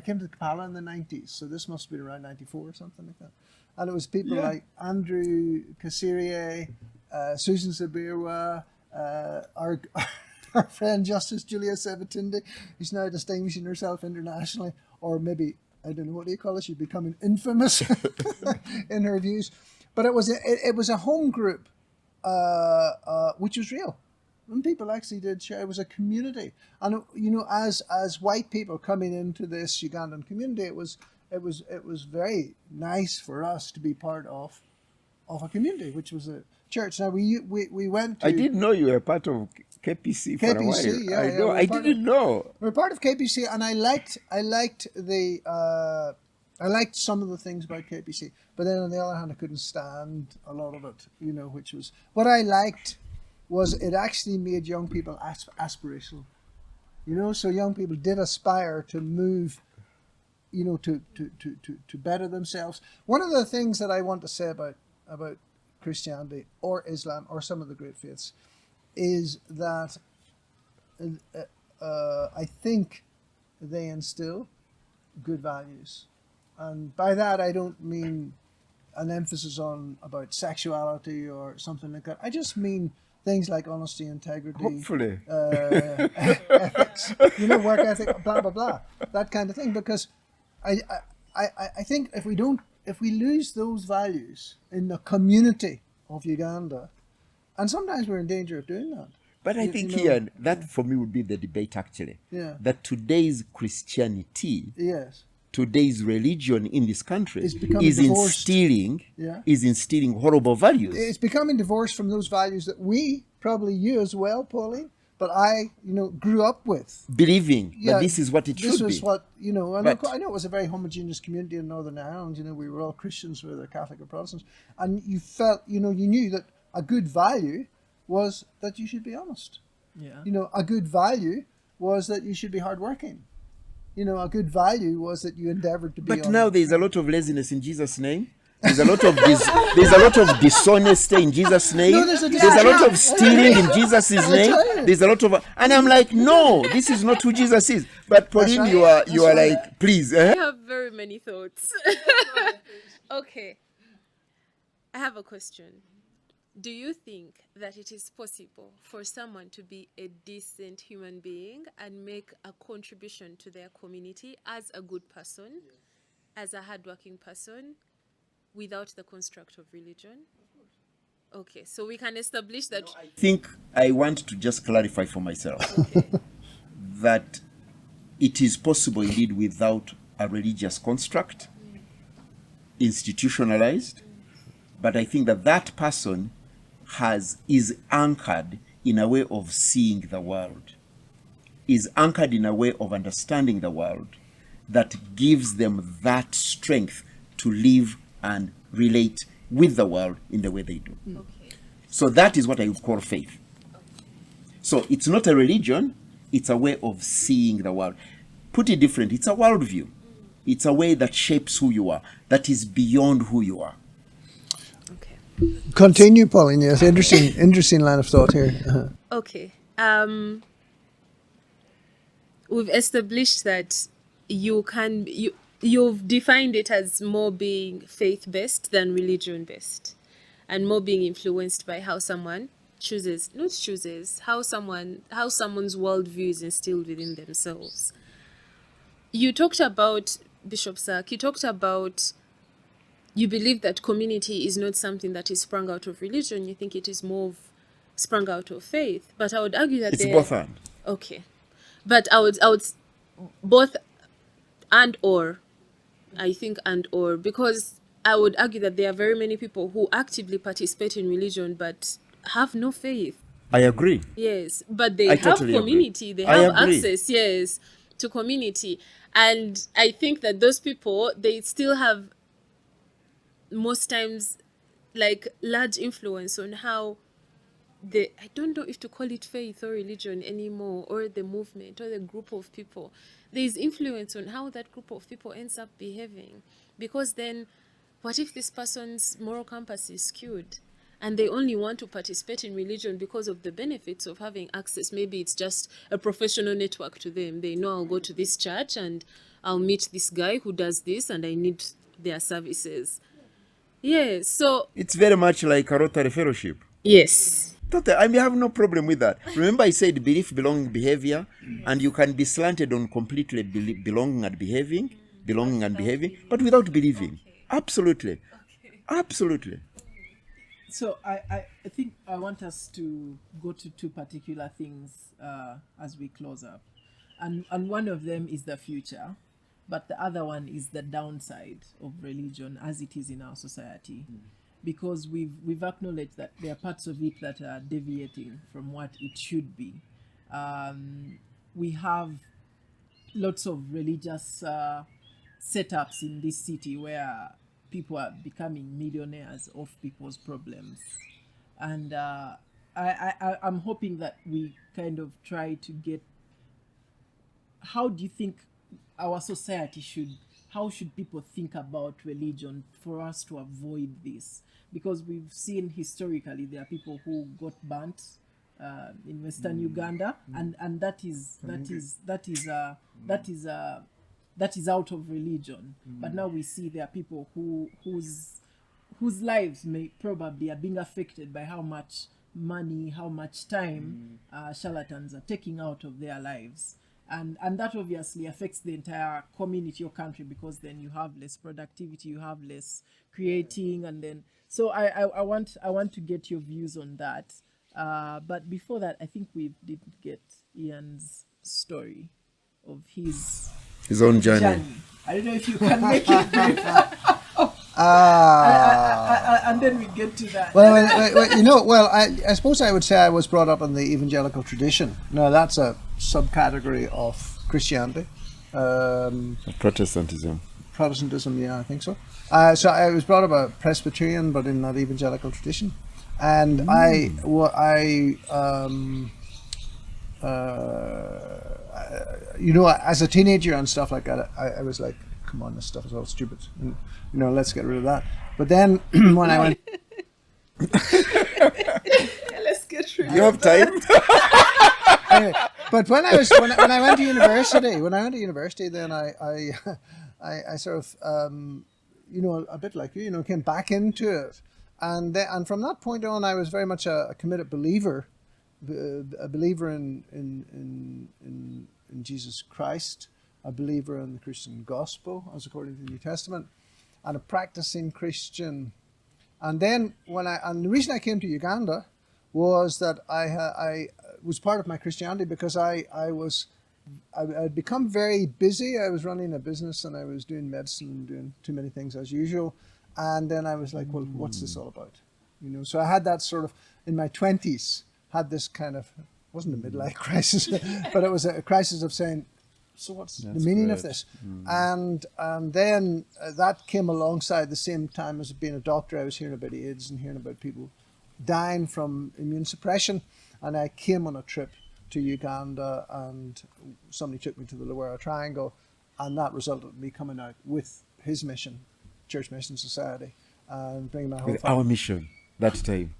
came to Kampala in the 90s, so this must be around 94 or something like that. And it was people like Andrew Kasirie, Susan Zabirwa, our friend Justice Julia Sebatinde, who's now distinguishing herself internationally, or maybe, I don't know, what do you call it? She's becoming infamous in her views. But it was a home group which was real. And people actually did share. It was a community, and as white people coming into this Ugandan community, it was very nice for us to be part of a community, which was a church. Now we went to. I didn't know you were part of KPC for a while. Yeah, I know. I didn't know. We're part of KPC, and I liked some of the things about KPC, but then on the other hand, I couldn't stand a lot of it. Which was what I liked was it actually made young people aspirational. So young people did aspire to move. To better themselves. One of the things that I want to say about Christianity or Islam or some of the great faiths is that I think they instill good values, and by that I don't mean an emphasis on about sexuality or something like that. I just mean things like honesty, integrity, hopefully, ethics, work ethic, blah blah blah, that kind of thing. Because I think if we lose those values in the community of Uganda, and sometimes we're in danger of doing that. But I think here, that for me would be the debate actually. Yeah. That today's Christianity, Yes. today's religion in this country Is becoming is divorced. instilling horrible values. It's becoming divorced from those values that we, probably you as well, Pauline, but I, grew up with. Believing that this is what it should be. This was what, and But- I know it was a very homogeneous community in Northern Ireland. We were all Christians, whether Catholic or Protestants. And you felt, you knew that a good value was that you should be honest. Yeah. A good value was that you should be hardworking. A good value was that you endeavored to be But honest. now there's a lot of laziness in Jesus' name. There's a lot of dishonesty in Jesus' name. No, there's a lot of stealing in Jesus' name. right. There's a lot of, and I'm like, no, this is not who Jesus is. But Pauline, right. you are That's right. like, please. I have very many thoughts. Okay. I have a question. Do you think that it is possible for someone to be a decent human being and make a contribution to their community as a good person, as a hardworking person, without the construct of religion? Okay, so we can establish that. I think I want to just clarify for myself that it is possible indeed without a religious construct, institutionalized, but I think that person is anchored in a way of seeing the world, is anchored in a way of understanding the world that gives them that strength to live and relate with the world in the way they do. Okay. So that is what I would call faith. So it's not a religion, it's a way of seeing the world. Put it different, it's a worldview. It's a way that shapes who you are, that is beyond who you are. Okay. Continue, Pauline. Yes, interesting line of thought here. Uh-huh. Okay. We've established that you've defined it as more being faith-based than religion-based, and more being influenced by how someone how someone's worldview is instilled within themselves. You talked about, Bishop Sark, you believe that community is not something that is sprung out of religion. You think it is more sprung out of faith. But I would argue that It's both and. Okay. But I would both and or. I think and or, because I would argue that there are very many people who actively participate in religion but have no faith. I agree. Yes, but they I have totally community. agree. They have access, yes, to community. And I think that those people, they still have most times like large influence on how I don't know if to call it faith or religion anymore, or the movement or the group of people. There is influence on how that group of people ends up behaving. Because then, what if this person's moral compass is skewed and they only want to participate in religion because of the benefits of having access? Maybe it's just a professional network to them. They know I'll go to this church and I'll meet this guy who does this and I need their services. Yes, so... It's very much like a Rotary Fellowship. Yes. Totally. I have no problem with that. Remember I said belief, belonging, behavior, and you can be slanted on completely belonging and behaving, but without believing. Absolutely. Absolutely. So I think I want us to go to two particular things as we close up, and one of them is the future, but the other one is the downside of religion as it is in our society, because we've acknowledged that there are parts of it that are deviating from what it should be. We have lots of religious setups in this city where people are becoming millionaires off people's problems, and I'm hoping that we kind of try to get, how do you think our society how should people think about religion for us to avoid this? Because we've seen historically there are people who got burnt in Western Uganda, and that is out of religion. But now we see there are people whose lives may probably are being affected by how much money, how much time charlatans are taking out of their lives. And that obviously affects the entire community or country, because then you have less productivity, you have less creating, and then so I want to get your views on that. But before that, I think we didn't get Ian's story of his own journey. I don't know if you can make it brief. And then we get to that. Well, I suppose I would say I was brought up in the evangelical tradition. Now, that's a subcategory of Christianity. Protestantism. Protestantism, yeah, I think so. So I was brought up a Presbyterian, but in that evangelical tradition. And as a teenager and stuff like that, I was like, come on, this stuff is all stupid. And, let's get rid of that. But then when I went... Let's get rid of You have time? Anyway, but when I went to university, then I sort of, a bit like you, came back into it. And from that point on, I was very much a committed believer, a believer in Jesus Christ, a believer in the Christian gospel, as according to the New Testament, and a practicing Christian. And then the reason I came to Uganda was that I was part of my Christianity because I'd become very busy. I was running a business and I was doing medicine and doing too many things as usual. And then I was like, well, what's this all about? So I had that sort of, in my 20s, had this kind of, it wasn't a midlife crisis, but it was a crisis of saying, so what's the meaning of this? And then that came alongside the same time as being a doctor. I was hearing about AIDS and hearing about people dying from immune suppression. And I came on a trip to Uganda and somebody took me to the Lero Triangle, and that resulted in me coming out with his mission, Church Mission Society, and bringing my whole family. Our mission that time.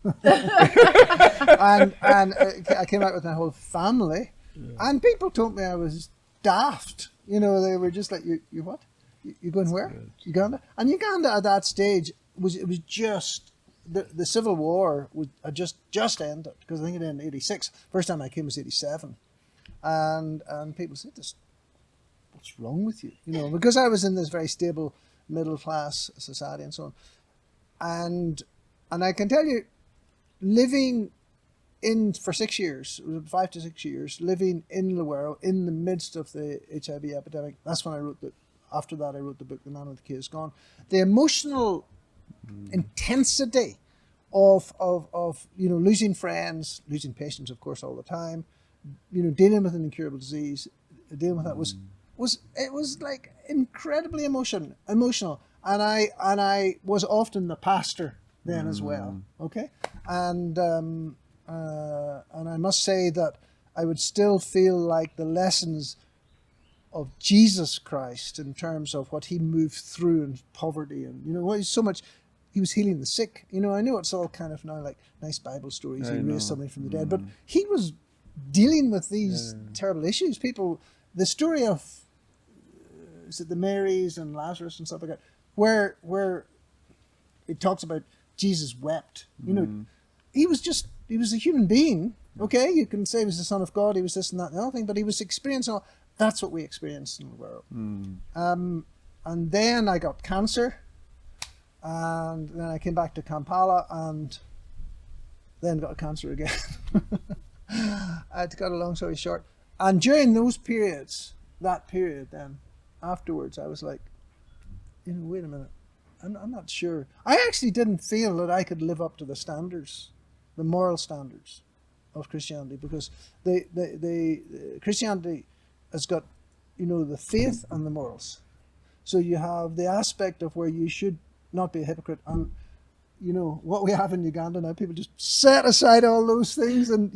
and I came out with my whole family, and people told me I was daft. They were just like, you what? You going where? Good. Uganda? And Uganda at that stage was just the civil war had just ended, because I think it ended in 86. First time I came was 87, and people said, "This, what's wrong with you?" Because I was in this very stable middle class society and so on, and I can tell you, living for 6 years, 5 to 6 years, living in Lero in the midst of the HIV epidemic. That's when I wrote after that I wrote the book The Man with the Key Is Gone. The emotional intensity of losing friends, losing patients, of course, all the time, dealing with an incurable disease, dealing with that was like incredibly emotional, and I was often the pastor then as well. Okay, and I must say that I would still feel like the lessons of Jesus Christ in terms of what he moved through in poverty, and so much. He was healing the sick. I know it's all kind of now like nice Bible stories. He raised somebody from the dead, but he was dealing with these terrible issues. The story of is it the Marys and Lazarus and stuff like that, where it talks about Jesus wept. He was a human being. Okay, you can say he was the Son of God. He was this and that and the other thing, but he was experiencing all. That's what we experienced in the world. And then I got cancer. And then I came back to Kampala, and then got cancer again. To cut a long story short. And during those periods, that period then, afterwards, I was like, wait a minute, I'm not sure. I actually didn't feel that I could live up to the standards, the moral standards of Christianity, because Christianity has got, the faith and the morals. So you have the aspect of where you should not be a hypocrite, and what we have in Uganda now, people just set aside all those things, and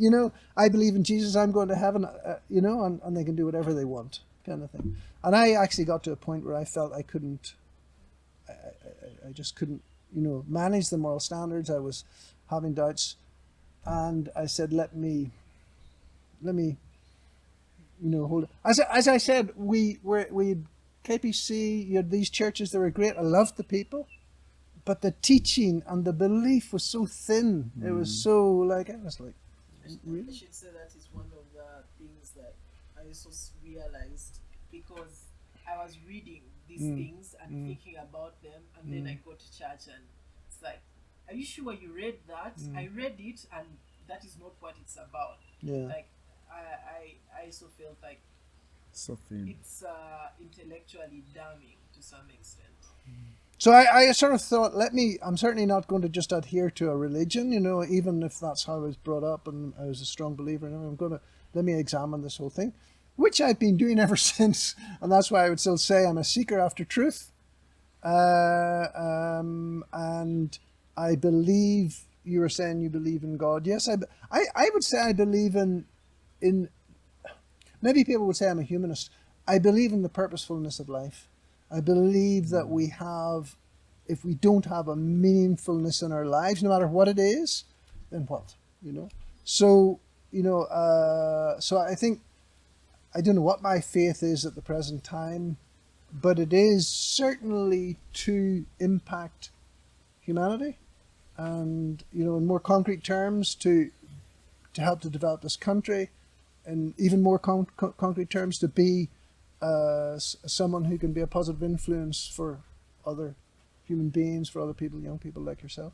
I believe in Jesus, I'm going to heaven, and they can do whatever they want, kind of thing. And I actually got to a point where I felt I couldn't, I just couldn't, manage the moral standards. I was having doubts, and I said, let me, hold it. As I said, we KPC, you had these churches that were great. I loved the people, but the teaching and the belief was so thin. It was so like, really? I should say that is one of the things that I also realized, because I was reading these things and thinking about them, and then I go to church and it's like, are you sure you read that? I read it, and that is not what it's about. Yeah. Like I also felt like So thin. it's intellectually damning to some extent. So I sort of thought, I'm certainly not going to just adhere to a religion, even if that's how I was brought up and I was a strong believer. Let me examine this whole thing, which I've been doing ever since. And that's why I would still say I'm a seeker after truth. And I believe, you were saying you believe in God. Yes, I would say I believe in, maybe people would say I'm a humanist. I believe in the purposefulness of life. I believe that we have, if we don't have a meaningfulness in our lives, no matter what it is, then what, So, so I think, I don't know what my faith is at the present time, but it is certainly to impact humanity and, in more concrete terms, to help to develop this country, and even more concrete terms, to be someone who can be a positive influence for other human beings, for other people, young people like yourself.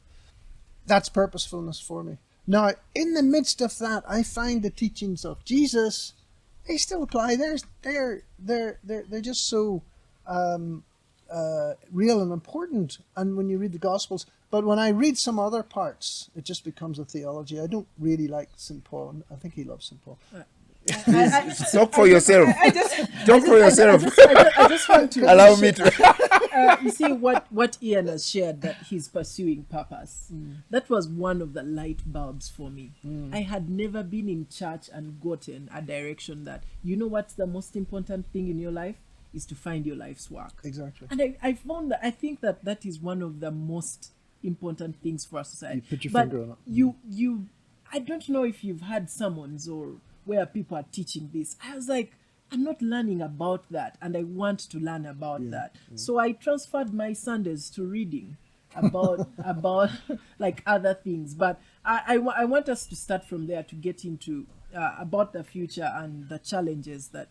That's purposefulness for me. Now, in the midst of that, I find the teachings of Jesus, they still apply. They're just so real and important. And when you read the Gospels, but when I read some other parts, it just becomes a theology. I don't really like St. Paul. I think he loves St. Paul. Talk for yourself. Talk for yourself. I just want to allow me to. You see what Ian has shared, that he's pursuing purpose. That was one of the light bulbs for me. I had never been in church and gotten a direction that, what's the most important thing in your life is to find your life's work. Exactly. And I found that, I think that is one of the most important things for our society. You put your finger on it. I don't know if you've had sermons or where people are teaching this. I was like, I'm not learning about that, and I want to learn about that. So I transferred my Sundays to reading about like other things. But I want us to start from there to get into about the future and the challenges that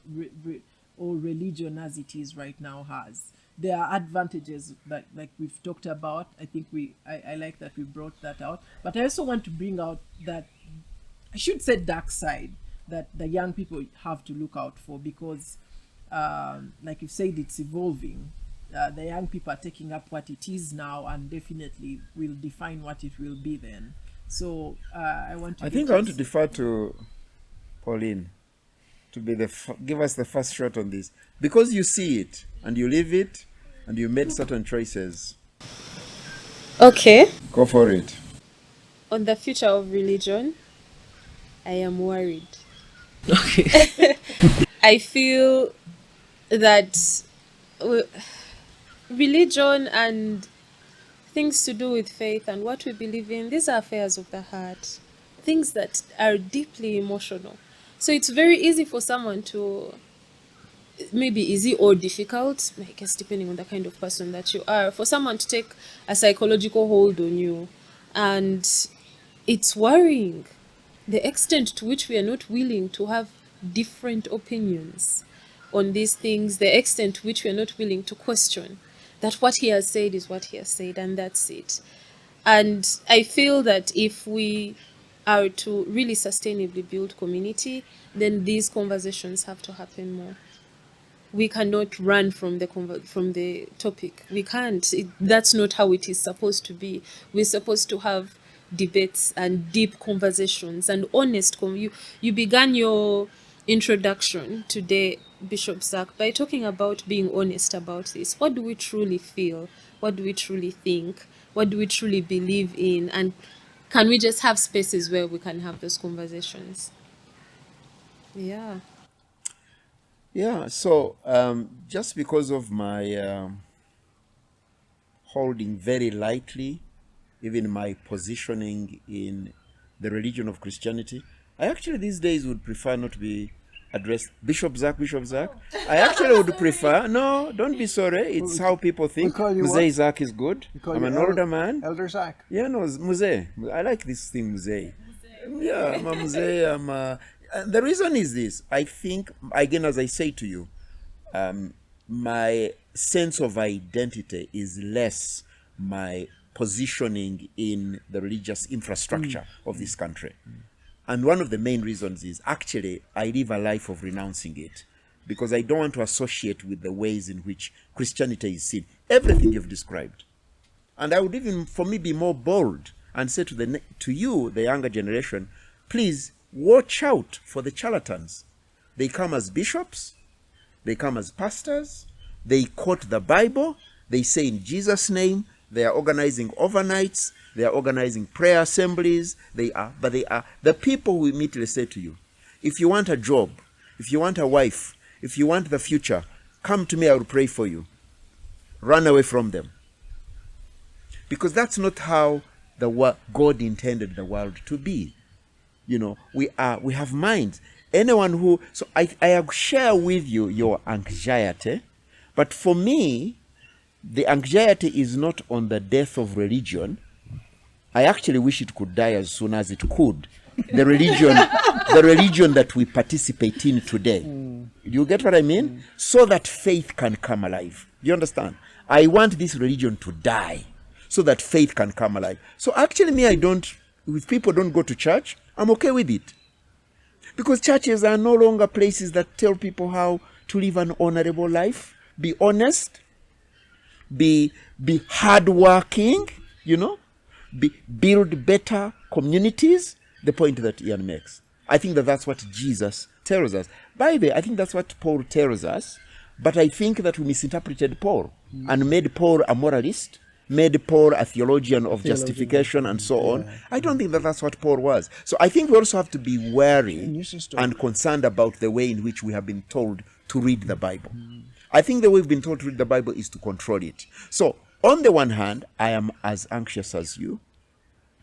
or religion as it is right now has. There are advantages that, like we've talked about. I think I like that we brought that out. But I also want to bring out that, I should say, dark side that the young people have to look out for, because like you said, it's evolving. The young people are taking up what it is now, and definitely will define what it will be then. So I want to defer to Pauline to be give us the first shot on this, because you see it and you live it and you made certain choices. Okay. Go for it. On the future of religion, I am worried. Okay. I feel that religion and things to do with faith and what we believe in, these are affairs of the heart, things that are deeply emotional. So it's very easy for someone to, maybe easy or difficult, I guess depending on the kind of person that you are, for someone to take a psychological hold on you. And it's worrying, the extent to which we are not willing to have different opinions on these things, the extent to which we are not willing to question that what he has said is what he has said, and that's it. And I feel that if we are to really sustainably build community, then these conversations have to happen more. We cannot run from the topic. We can't. That's not how it is supposed to be. We're supposed to have debates and deep conversations and honest. You began your introduction today, Bishop Zach, by talking about being honest about this. What do we truly feel? What do we truly think? What do we truly believe in? And can we just have spaces where we can have those conversations? Yeah. Yeah, so just because of my holding very lightly, even my positioning in the religion of Christianity, I actually these days would prefer not to be addressed Bishop Zach, Bishop Zach. I actually would prefer, no, don't be sorry, it's how people think. call you Muzee what? Zach is good. call I'm you an El- older man. Elder Zach. Yeah, no, Muzee. I like this thing, Muzee. Yeah, I'm a Muzee. The reason is this. I think, again, as I say to you, my sense of identity is less my positioning in the religious infrastructure of this country. And one of the main reasons is actually I live a life of renouncing it because I don't want to associate with the ways in which Christianity is seen. Everything you've described. And I would even, for me, be more bold and say to you, the younger generation, please watch out for the charlatans. They come as bishops, they come as pastors, they quote the Bible, they say in Jesus' name, they are organizing overnights, they are organizing prayer assemblies, they are the people who immediately say to you, if you want a job, if you want a wife, if you want the future, come to me, I will pray for you. Run away from them. Because that's not how God intended the world to be. You know, we have minds. Anyone who, so I share with you your anxiety, but for me, the anxiety is not on the death of religion. I actually wish it could die as soon as it could. The religion that we participate in today. Do you get what I mean? So that faith can come alive. Do you understand? I want this religion to die so that faith can come alive. So actually if people don't go to church, I'm okay with it. Because churches are no longer places that tell people how to live an honorable life, be honest, be hardworking, build better communities. The point that Ian makes. I think that's what Jesus tells us. By the way, I think that's what Paul tells us, but I think that we misinterpreted Paul and made Paul a moralist, made Paul a theologian of justification and so on. I don't think that's what Paul was. So I think we also have to be wary and concerned about the way in which we have been told to read the Bible. I think the way we've been told to read the Bible is to control it. So on the one hand, I am as anxious as you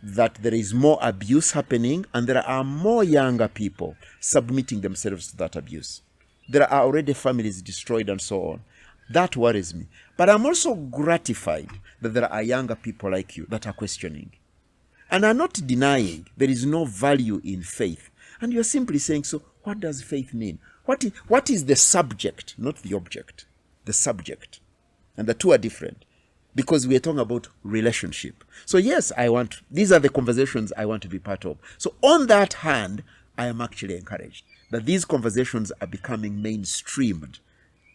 that there is more abuse happening and there are more younger people submitting themselves to that abuse. There are already families destroyed and so on. That worries me. But I'm also gratified that there are younger people like you that are questioning and are not denying there is no value in faith. And you're simply saying, so what does faith mean? What is the subject, not the object, the subject? And the two are different. Because we are talking about relationship. So yes, these are the conversations I want to be part of. So on that hand, I am actually encouraged that these conversations are becoming mainstreamed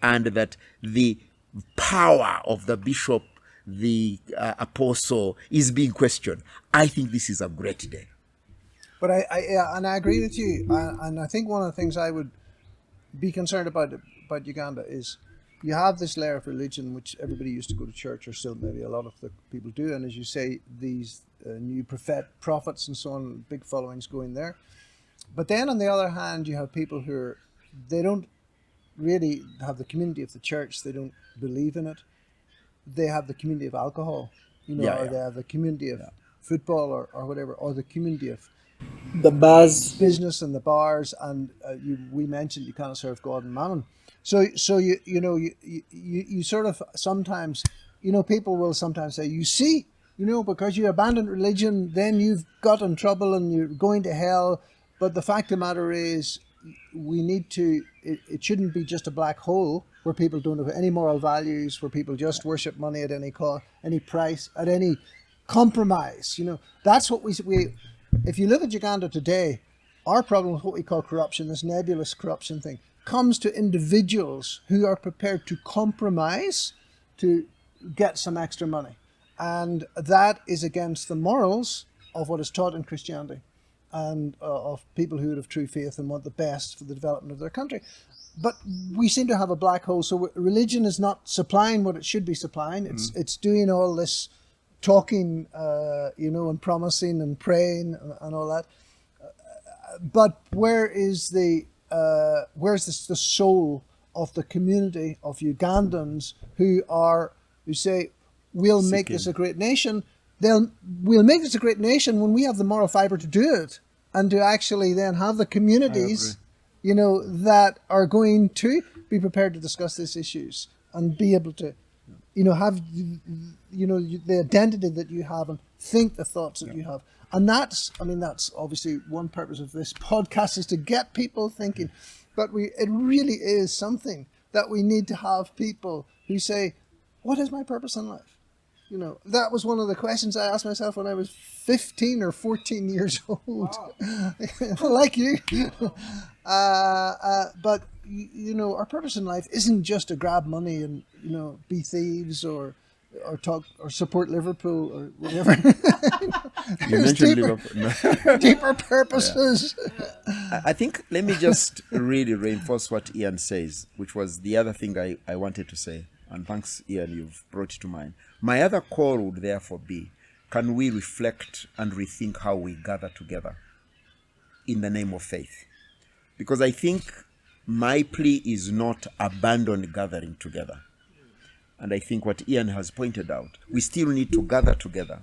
and that the power of the bishop, the apostle is being questioned. I think this is a great day. But I agree with you. And I think one of the things I would be concerned about Uganda is you have this layer of religion, which everybody used to go to church, or still maybe a lot of the people do. And as you say, these new prophets and so on, big followings going there. But then on the other hand, you have people they don't really have the community of the church. They don't believe in it. They have the community of alcohol, or they have the community of football or whatever, or the community of the bars, business and the bars. And we mentioned you can't serve God and Mammon. So you sort of sometimes, people will sometimes say, you see, because you abandoned religion, then you've got in trouble and you're going to hell. But the fact of the matter is, we need to, it shouldn't be just a black hole where people don't have any moral values, where people just worship money at any cost, any price, at any compromise. That's what we if you look at Uganda today, our problem with what we call corruption, this nebulous corruption thing, comes to individuals who are prepared to compromise to get some extra money. And that is against the morals of what is taught in Christianity and of people who would have true faith and want the best for the development of their country. But we seem to have a black hole. So religion is not supplying what it should be supplying. It's doing all this talking, and promising and praying and all that. But where's the soul of the community of Ugandans who say, we'll make this a great nation. We'll make this a great nation when we have the moral fiber to do it, and to actually then have the communities, that are going to be prepared to discuss these issues and be able to, have, the identity that you have and think the thoughts that you have. And that's obviously one purpose of this podcast, is to get people thinking. But it really is something that we need to have people who say, what is my purpose in life? That was one of the questions I asked myself when I was 15 or 14 years old. Wow. Like you. But, our purpose in life isn't just to grab money and, be thieves or talk or support Liverpool or whatever. You mentioned Liverpool. No. Deeper purposes. Yeah. I think, let me just really reinforce what Ian says, which was the other thing I wanted to say. And thanks, Ian, you've brought it to mind. My other call would therefore be, can we reflect and rethink how we gather together in the name of faith? Because I think my plea is not abandon gathering together. And I think what Ian has pointed out, we still need to gather together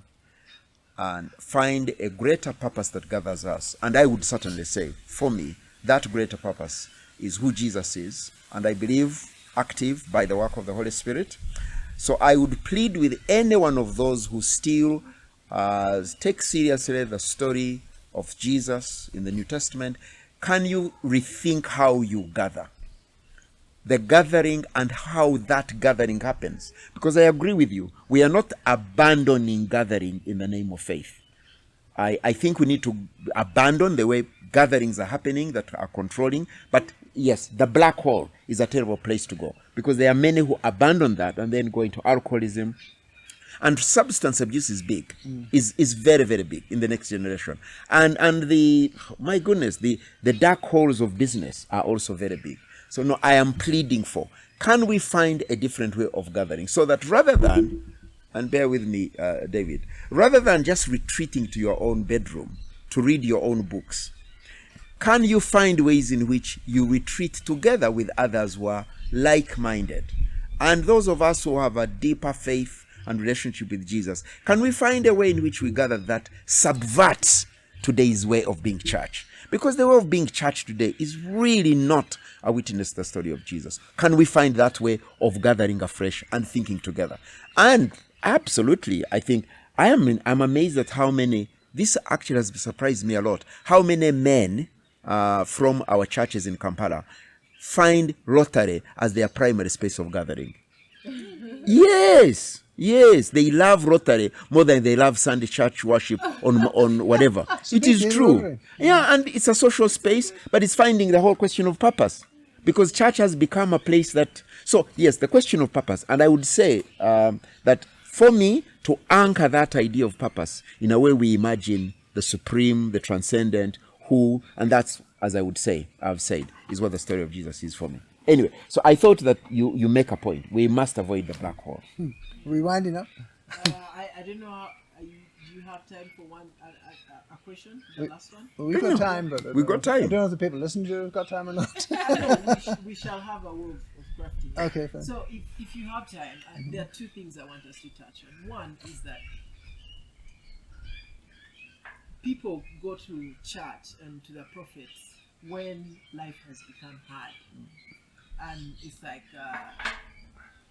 and find a greater purpose that gathers us. And I would certainly say, for me, that greater purpose is who Jesus is, and I believe active by the work of the Holy Spirit. So I would plead with any one of those who still take seriously the story of Jesus in the New Testament, can you rethink how you gather? The gathering and how that gathering happens. Because I agree with you, we are not abandoning gathering in the name of faith. I think we need to abandon the way gatherings are happening that are controlling. But yes, the black hole is a terrible place to go, because there are many who abandon that and then go into alcoholism. And substance abuse is big, is very, very big in the next generation. And the dark holes of business are also very big. So no, I am pleading for, can we find a different way of gathering, so that rather than, and bear with me, David, rather than just retreating to your own bedroom to read your own books, can you find ways in which you retreat together with others who are like-minded? And those of us who have a deeper faith and relationship with Jesus, can we find a way in which we gather that subverts today's way of being church? Because the way of being church today is really not a witness to the story of Jesus. Can we find that way of gathering afresh and thinking together? And absolutely, I think I'm amazed at how many, this actually has surprised me a lot, how many men from our churches in Kampala find Rotary as their primary space of gathering. Yes, they love Rotary more than they love Sunday church worship on whatever. It is true. Yeah, and it's a social space, but it's finding the whole question of purpose. Because church has become a place that... So, yes, the question of purpose. And I would say that for me, to anchor that idea of purpose, in a way we imagine the supreme, the transcendent, who, and that's, as I would say, I've said, is what the story of Jesus is for me. Anyway, so I thought that you make a point. We must avoid the black hole. Are we winding up? I don't know how, do you have time for a question, the last one? Well, we've got time, but we've got time. I don't know if the people listening to it have got time or not. we shall have a way of crafting. Okay, fine. So if you have time, there are two things I want us to touch on. One is that people go to church and to the prophets when life has become hard. And it's like,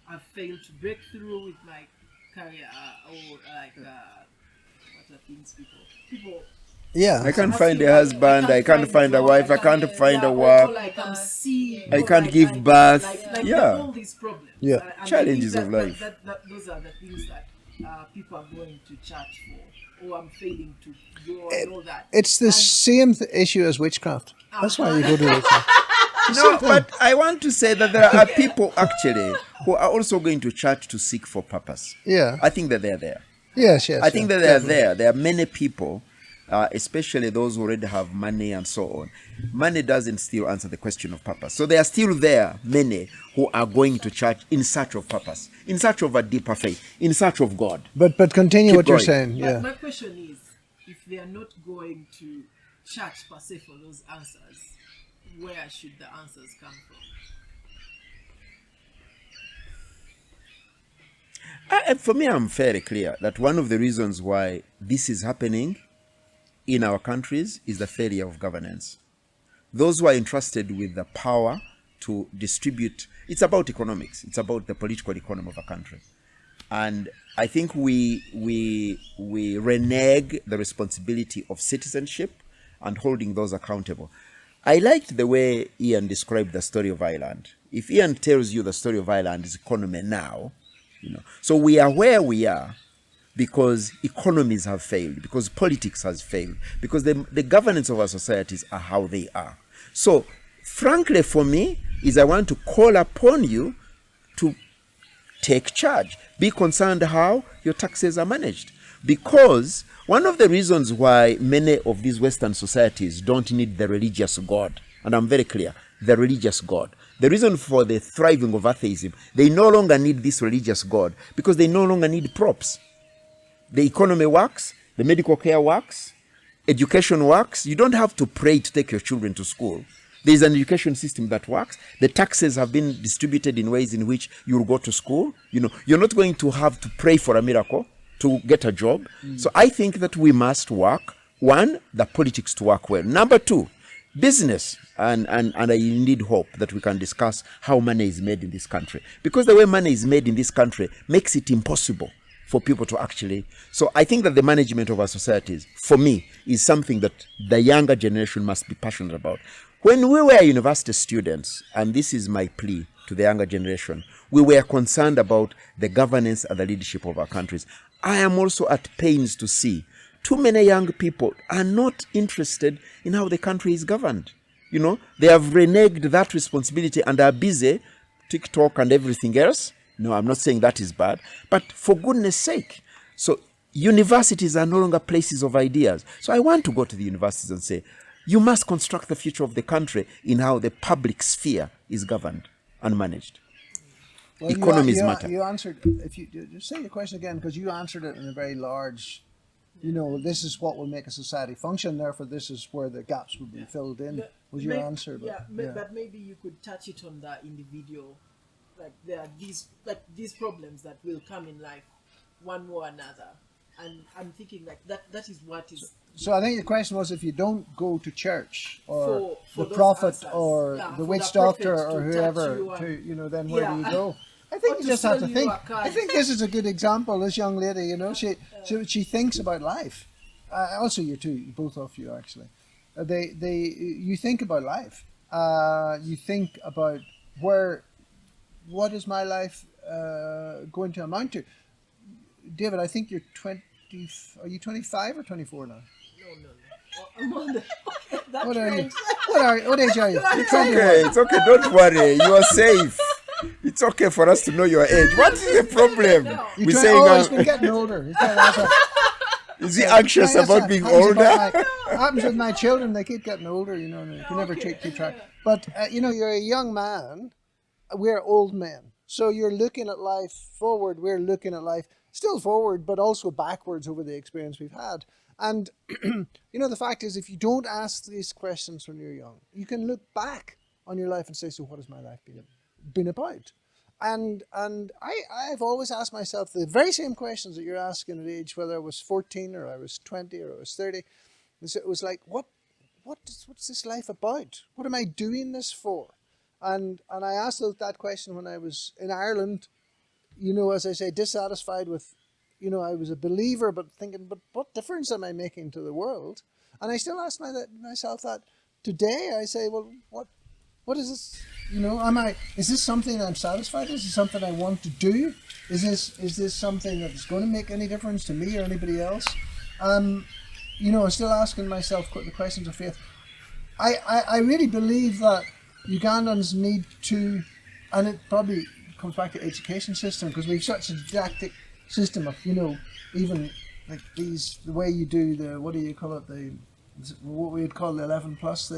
I've failed to break through with my career, or like, what are things people yeah, I can't find a husband, I can't find a wife, I can't find a work, like I'm seeing, I can't give birth. Like all these problems. Yeah. And Challenges of life. Those are the things that people are going to church for. or I'm failing to go and all that. It's the same issue as witchcraft. That's why you go to witchcraft. No, but I want to say that there are people actually who are also going to church to seek for purpose. Yeah. I think that they're there. Yes. I think that they are there. There are many people, especially those who already have money and so on. Money doesn't still answer the question of purpose. So there are still there many who are going to church in search of purpose, in search of a deeper faith, in search of God. But continue Keep what you're going. saying. But Yeah. my question is, if they are not going to church per se for those answers, where should the answers come from? For me, I'm fairly clear that one of the reasons why this is happening in our countries is the failure of governance. Those who are entrusted with the power to distribute, it's about economics, it's about the political economy of a country. And I think we renege the responsibility of citizenship and holding those accountable. I liked the way Ian described the story of Ireland. If Ian tells you the story of Ireland's economy now, so we are where we are because economies have failed, because politics has failed, because the governance of our societies are how they are. So, frankly, for me, I want to call upon you to take charge. Be concerned how your taxes are managed. Because one of the reasons why many of these Western societies don't need the religious God, and I'm very clear, the religious God. The reason for the thriving of atheism, they no longer need this religious God because they no longer need props. The economy works, the medical care works, education works. You don't have to pray to take your children to school. There is an education system that works. The taxes have been distributed in ways in which you'll go to school. You're not going to have to pray for a miracle to get a job. So I think that we must work, one, the politics to work well. Number two, business. And I indeed hope that we can discuss how money is made in this country. Because the way money is made in this country makes it impossible for people to actually... So I think that the management of our societies, for me, is something that the younger generation must be passionate about. When we were university students, and this is my plea to the younger generation, we were concerned about the governance and the leadership of our countries. I am also at pains to see too many young people are not interested in how the country is governed. They have reneged that responsibility and are busy, TikTok and everything else. No, I'm not saying that is bad, but for goodness sake. So universities are no longer places of ideas. So I want to go to the universities and say, you must construct the future of the country in how the public sphere is governed and managed. Well, Economies matter. You answered, if you just say your question again, because you answered it in a very large, this is what will make a society function, therefore this is where the gaps will be filled in, was your answer. But maybe you could touch it on the individual. Like there are these problems that will come in life, one or another. And I'm thinking that is what is... So I think the question was, if you don't go to church or for the prophet answers, or the witch doctor or whoever, then where do you go? I think you just have to think. I think this is a good example. This young lady, she thinks about life. Also, you too, both of you actually. You think about life. You think about what is my life going to amount to? David, I think you're 20. Are you 25 or 24 now? No. I'm on the... What are you? What age are you? It's okay. Don't worry. You are safe. It's okay for us to know your age. What is the problem? He's been getting older. Is he anxious about being older? Happens with my children. They keep getting older, and you can never keep track. But, you're a young man. We're old men. So you're looking at life forward. We're looking at life still forward, but also backwards over the experience we've had. And, the fact is, if you don't ask these questions when you're young, you can look back on your life and say, so what has my life been about? And I've always asked myself the very same questions that you're asking at age, whether I was 14 or I was 20 or I was 30. It was like, what's this life about? What am I doing this for? And I asked that question when I was in Ireland, as I say, dissatisfied with, I was a believer, but thinking, but what difference am I making to the world? And I still ask myself that today. I say, well, what is this? Is this something I'm satisfied with? Is this something I want to do? Is this something that's going to make any difference to me or anybody else? Still asking myself the questions of faith. I really believe that Ugandans need to, and it probably comes back to education system, because we've such a didactic system of, even like the way you do what do you call it, what we would call the 11 plus,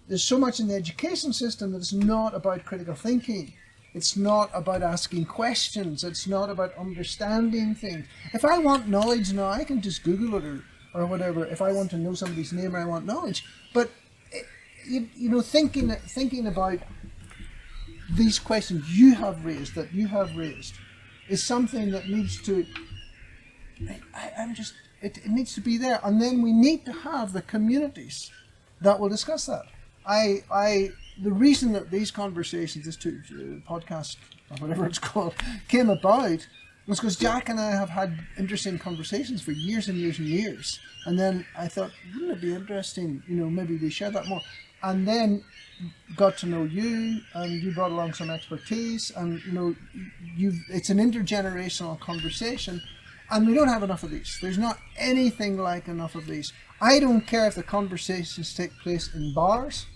there's so much in the education system that it's not about critical thinking. It's not about asking questions. It's not about understanding things. If I want knowledge now, I can just Google it or whatever. If I want to know somebody's name or I want knowledge. But, thinking about these questions that you have raised is something that needs to, it needs to be there. And then we need to have the communities that will discuss that. The reason that these conversations, this podcast or whatever it's called, came about was because Jack and I have had interesting conversations for years and years and years. And then I thought, wouldn't it be interesting, maybe we share that more. And then got to know you, and you brought along some expertise, and it's an intergenerational conversation, and we don't have enough of these. There's not anything like enough of these. I don't care if the conversations take place in bars.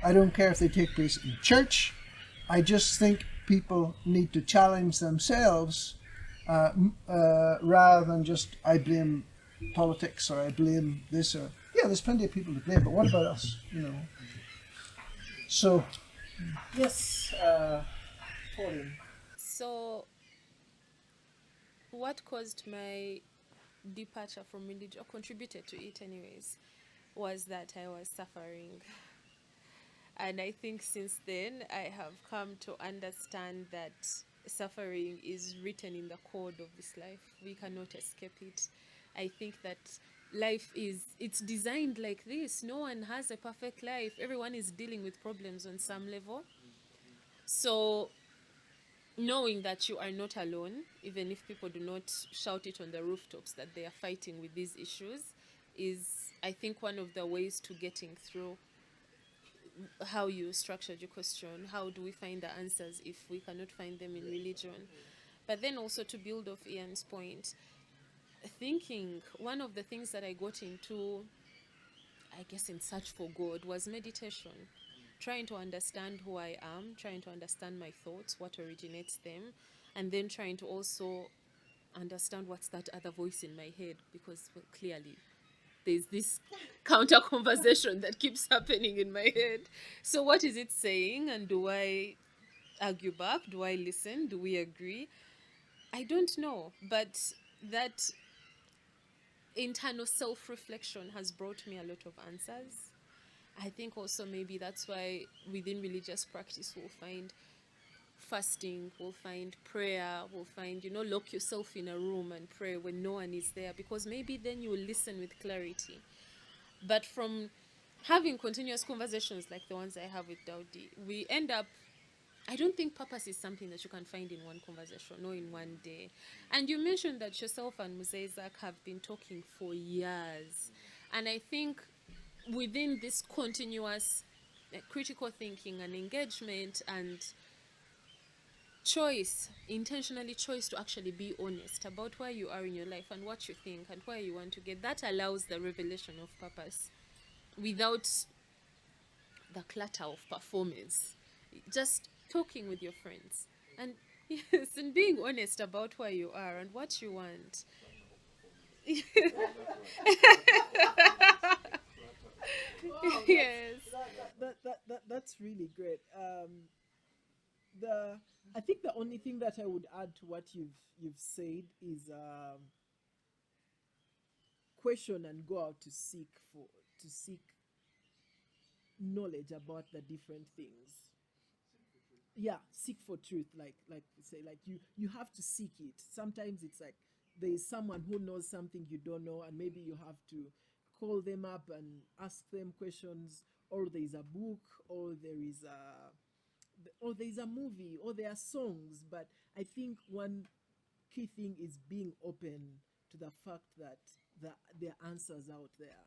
I don't care if they take place in church. I just think people need to challenge themselves rather than just, I blame politics or I blame this or, yeah, there's plenty of people to blame, but what about us, So, yes, Pauline. So, what caused my departure from religion, or contributed to it anyways, was that I was suffering. And I think since then, I have come to understand that suffering is written in the code of this life. We cannot escape it. I think that life it's designed like this. No one has a perfect life. Everyone is dealing with problems on some level. So knowing that you are not alone, even if people do not shout it on the rooftops that they are fighting with these issues, is, I think, one of the ways to getting through how you structured your question. How do we find the answers if we cannot find them in religion? But then also, to build off Ian's point, thinking, one of the things that I got into, I guess, in search for God, was meditation. Trying to understand who I am, trying to understand my thoughts, what originates them, and then trying to also understand what's that other voice in my head, because clearly there's this counter conversation that keeps happening in my head. So what is it saying, and do I argue back? Do I listen? Do we agree? I don't know, but that internal self-reflection has brought me a lot of answers. I think also maybe that's why within religious practice we'll find fasting, we'll find prayer, we'll find, lock yourself in a room and pray when no one is there, because maybe then you will listen with clarity. But from having continuous conversations like the ones I have with Daudi, we end up, I don't think purpose is something that you can find in one conversation or in one day. And you mentioned that yourself and Muzezak have been talking for years. And I think within this continuous critical thinking and engagement and intentionally choice to actually be honest about where you are in your life and what you think and where you want to get, that allows the revelation of purpose without the clutter of performance. Just talking with your friends and yes, and being honest about where you are and what you want. Yes. That's really great. I think the only thing that I would add to what you've said is question and go out to seek knowledge about the different things. Yeah, seek for truth, like say, like you have to seek it. Sometimes it's like there is someone who knows something you don't know, and maybe you have to call them up and ask them questions, or there is a book, or there is a movie, or there are songs. But I think one key thing is being open to the fact that there are answers out there,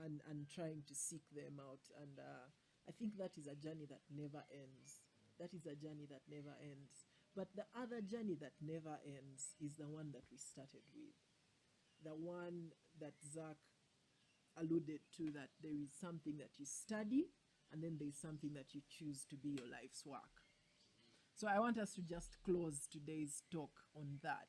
and trying to seek them out. And I think that is a journey that never ends. That is a journey that never ends. But the other journey that never ends is the one that we started with. the one that Zach alluded to, that there is something that you study and then there's something that you choose to be your life's work. So I want us to just close today's talk on that.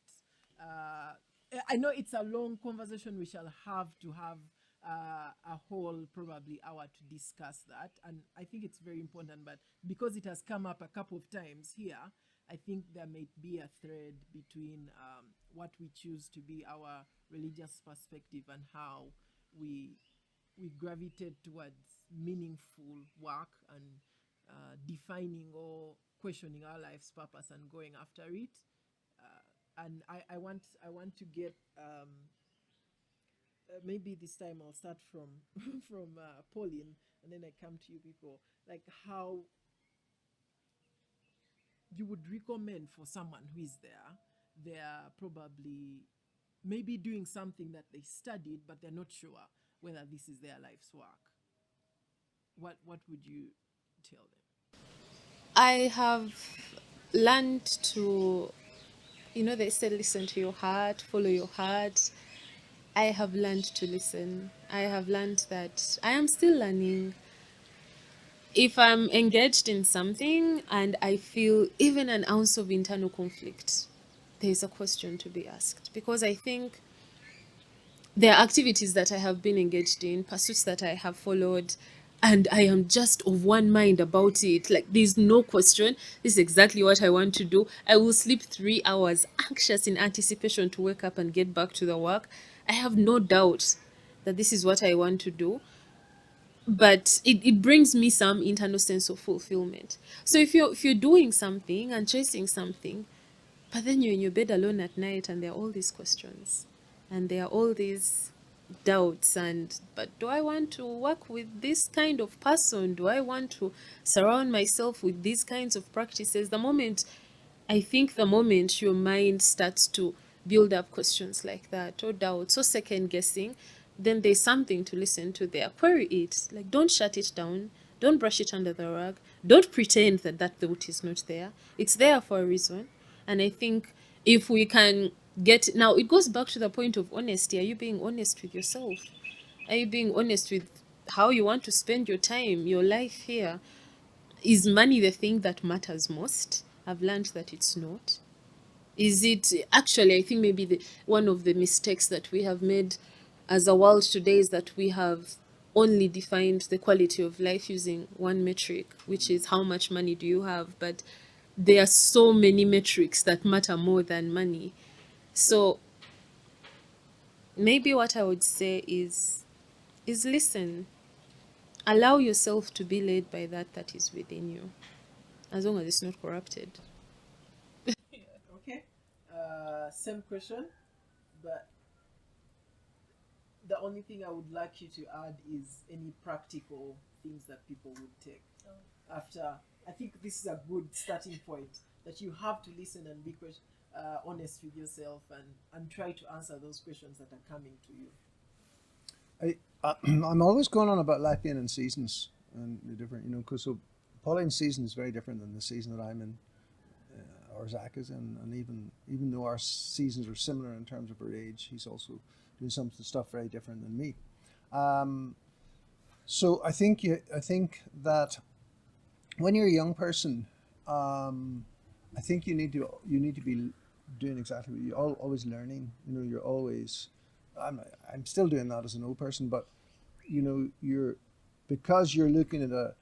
I know it's a long conversation. We shall have to have a whole probably hour to discuss that. And I think it's very important, but because it has come up a couple of times here, I think there may be a thread between what we choose to be our religious perspective and how we gravitate towards meaningful work and defining or questioning our life's purpose and going after it. And I want to get maybe this time I'll start from from Pauline, and then I come to you people, like how you would recommend for someone who is they're probably maybe doing something that they studied, but they're not sure whether this is their life's work. What would you tell them? I have learned to, they say listen to your heart, follow your heart. I have learned to listen. I have learned that I am still learning. If I'm engaged in something and I feel even an ounce of internal conflict, there's a question to be asked. Because I think there are activities that I have been engaged in, pursuits that I have followed, and I am just of one mind about it. Like, there's no question. This is exactly what I want to do. I will sleep 3 hours, anxious in anticipation to wake up and get back to the work. I have no doubt that this is what I want to do. But it brings me some internal sense of fulfillment. So if you're doing something and chasing something, but then you're in your bed alone at night and there are all these questions and there are all these doubts, but do I want to work with this kind of person? Do I want to surround myself with these kinds of practices? The moment your mind starts to build up questions like that, or doubts, or second guessing, then there's something to listen to there. Query it. Like, don't shut it down. Don't brush it under the rug. Don't pretend that thought is not there. It's there for a reason. And I think if we can now it goes back to the point of honesty. Are you being honest with yourself? Are you being honest with how you want to spend your time, your life here? Is money the thing that matters most? I've learned that it's not. Is it actually, I think maybe one of the mistakes that we have made as a world today is that we have only defined the quality of life using one metric, which is how much money do you have. But there are so many metrics that matter more than money. So maybe what I would say is listen. Allow yourself to be led by that is within you, as long as it's not corrupted. Okay. Same question, but the only thing I would like you to add is any practical things that people would take after. I think this is a good starting point, that you have to listen and be honest with yourself and try to answer those questions that are coming to you. I'm always going on about life being in seasons and the different, because so Pauline's season is very different than the season that I'm in, or Zach is in, and even though our seasons are similar in terms of her age, he's also doing some stuff very different than me. So I think that when you're a young person, I think you need to be doing exactly what you're always learning. You're always. I'm still doing that as an old person, but because you're looking at the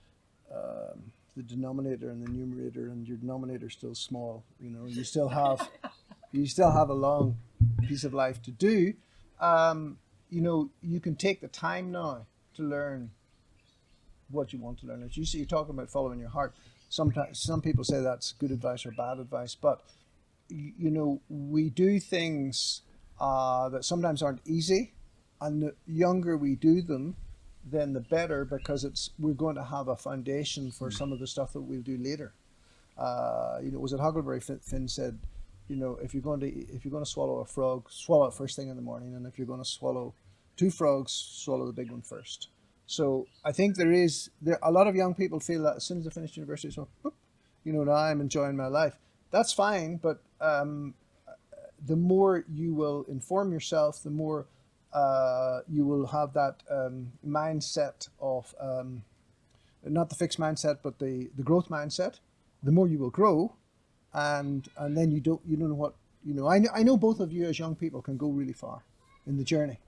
denominator and the numerator, and your denominator's still small. You still have a long piece of life to do. You can take the time now to learn what you want to learn. As you see, you're talking about following your heart. Sometimes some people say that's good advice or bad advice, but we do things that sometimes aren't easy, and the younger we do them, then the better, because we're going to have a foundation for some of the stuff that we'll do later. Was it Huckleberry Finn said, if you're going to swallow a frog, swallow it first thing in the morning, and if you're going to swallow 2 frogs, swallow the big one first. So I think there a lot of young people feel that as soon as they finish university, so now I'm enjoying my life. That's fine, but the more you will inform yourself, the more you will have that mindset of not the fixed mindset, but the growth mindset. The more you will grow, and then you don't know what you know. I know both of you as young people can go really far in the journey.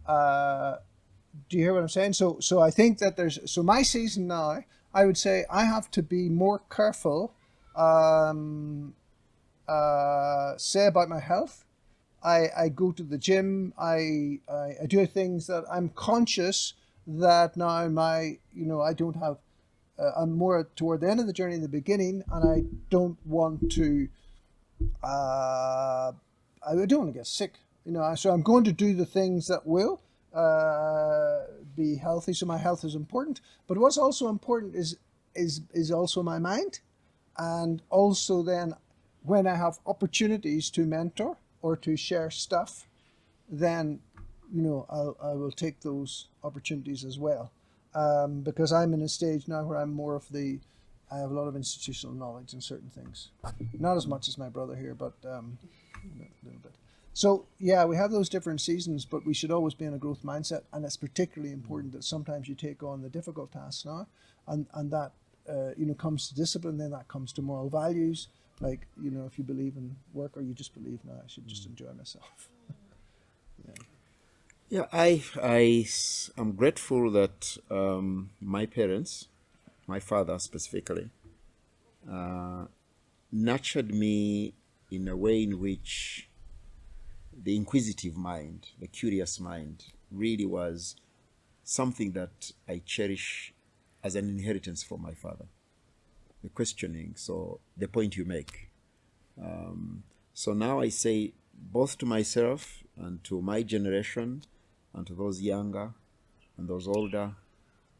Do you hear what I'm saying? So I think that my season now, I would say I have to be more careful, say about my health. I go to the gym. I do things that I'm conscious that now I don't have. I'm more toward the end of the journey than the beginning, and I don't want to. I don't want to get sick, So I'm going to do the things that will be healthy. So my health is important, but what's also important is also my mind, and also then when I have opportunities to mentor or to share stuff, then I will take those opportunities as well, because I'm in a stage now where I'm more of I have a lot of institutional knowledge in certain things, not as much as my brother here, but a little bit. So yeah, we have those different seasons, but we should always be in a growth mindset, and it's particularly important that sometimes you take on the difficult tasks now, and that comes to discipline. Then that comes to moral values, like if you believe in work or you just believe, no, I should just enjoy myself. Yeah, I am grateful that my parents, my father specifically, nurtured me in a way in which the inquisitive mind, the curious mind, really was something that I cherish as an inheritance from my father. The questioning, so the point you make. So now I say both to myself and to my generation and to those younger and those older,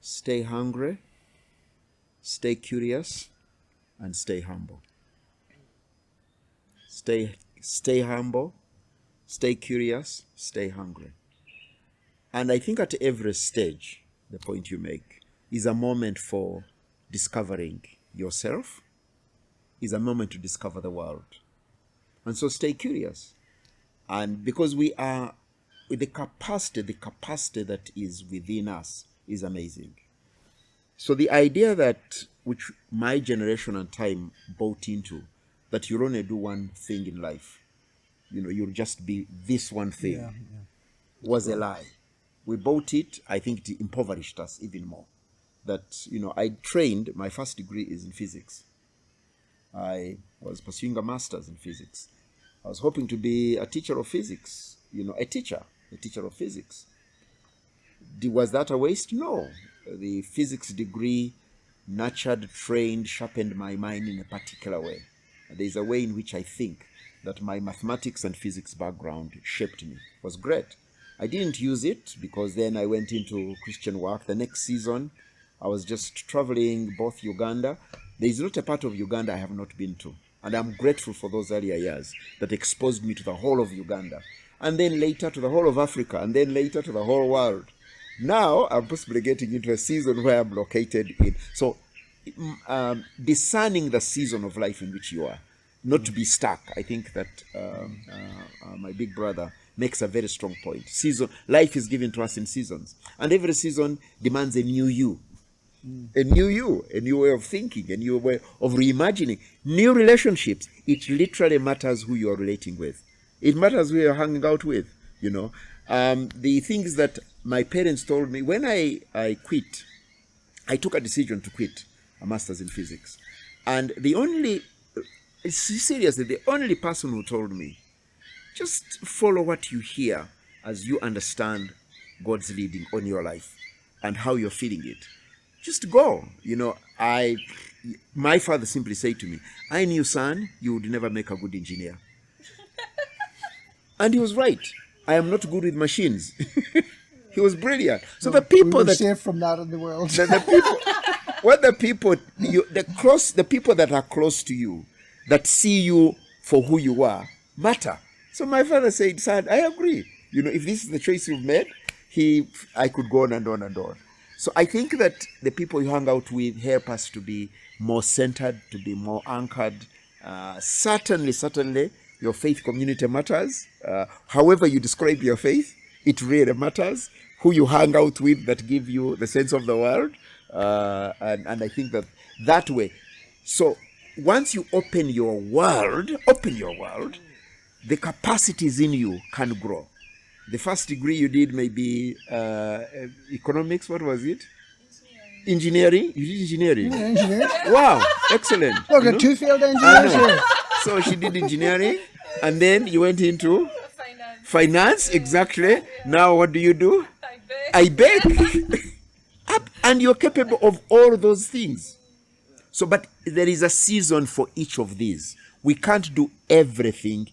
stay hungry, stay curious, and stay humble. Stay humble, stay curious, stay hungry. And I think at every stage, the point you make is a moment for discovering yourself, is a moment to discover the world. And so stay curious. And because we are, with the capacity that is within us is amazing. So the idea that, which my generation and time bought into, that you'll only do one thing in life, you'll just be this one thing, was a lie. We bought it. I think it impoverished us even more. That, I trained, my first degree is in physics. I was pursuing a master's in physics. I was hoping to be a teacher of physics, a teacher of physics. Was that a waste? No. The physics degree nurtured, trained, sharpened my mind in a particular way. There's a way in which I think that my mathematics and physics background shaped me. It was great. I didn't use it because then I went into Christian work. The next season, I was just traveling both Uganda. There is not a part of Uganda I have not been to. And I'm grateful for those earlier years that exposed me to the whole of Uganda. And then later to the whole of Africa. And then later to the whole world. Now, I'm possibly getting into a season where I'm located in. So, discerning the season of life in which you are. Not to be stuck. I think that my big brother makes a very strong point. Life is given to us in seasons. And every season demands a new you. A new you, a new way of thinking, a new way of reimagining. New relationships. It literally matters who you are relating with. It matters who you're hanging out with, The things that my parents told me, when I quit, I took a decision to quit a master's in physics. And the only person who told me, just follow what you hear as you understand God's leading on your life and how you're feeling it. Just go. My father simply said to me, I knew, son, you would never make a good engineer. And he was right. I am not good with machines. He was brilliant. So the people that safe from that in the world. The people that are close to you, that see you for who you are, matter. So my father said, son, I agree. If this is the choice you've made, I could go on and on and on. So I think that the people you hang out with help us to be more centered, to be more anchored. Certainly, Your faith community matters. However you describe your faith, it really matters. Who you hang out with that give you the sense of the world. And I think that way. So once you open your world, the capacities in you can grow. The first degree you did may be economics. What was it? Engineering. You did engineering. Yeah, engineering. Wow, excellent. Look, a two-field engineer here. So she did engineering, and then you went into finance. Exactly. Now what do? I bake. And you're capable of all those things. So, but there is a season for each of these. We can't do everything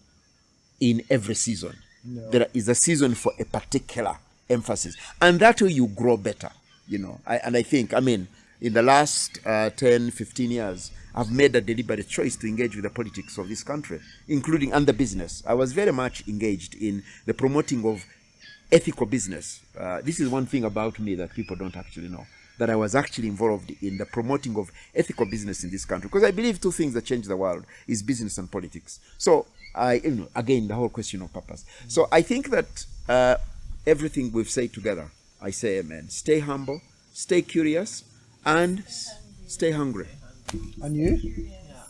in every season. No. There is a season for a particular emphasis. And that way you grow better, you know. I think, in the last 10, 15 years, I've made a deliberate choice to engage with the politics of this country, including and the business. I was very much engaged in the promoting of ethical business. This is one thing about me that people don't actually know, that I was actually involved in the promoting of ethical business in this country. Because I believe two things that change the world is business and politics. So, again, the whole question of purpose. So I think that everything we've said together, I say amen. Stay humble, stay curious, and stay hungry. And you? Yeah.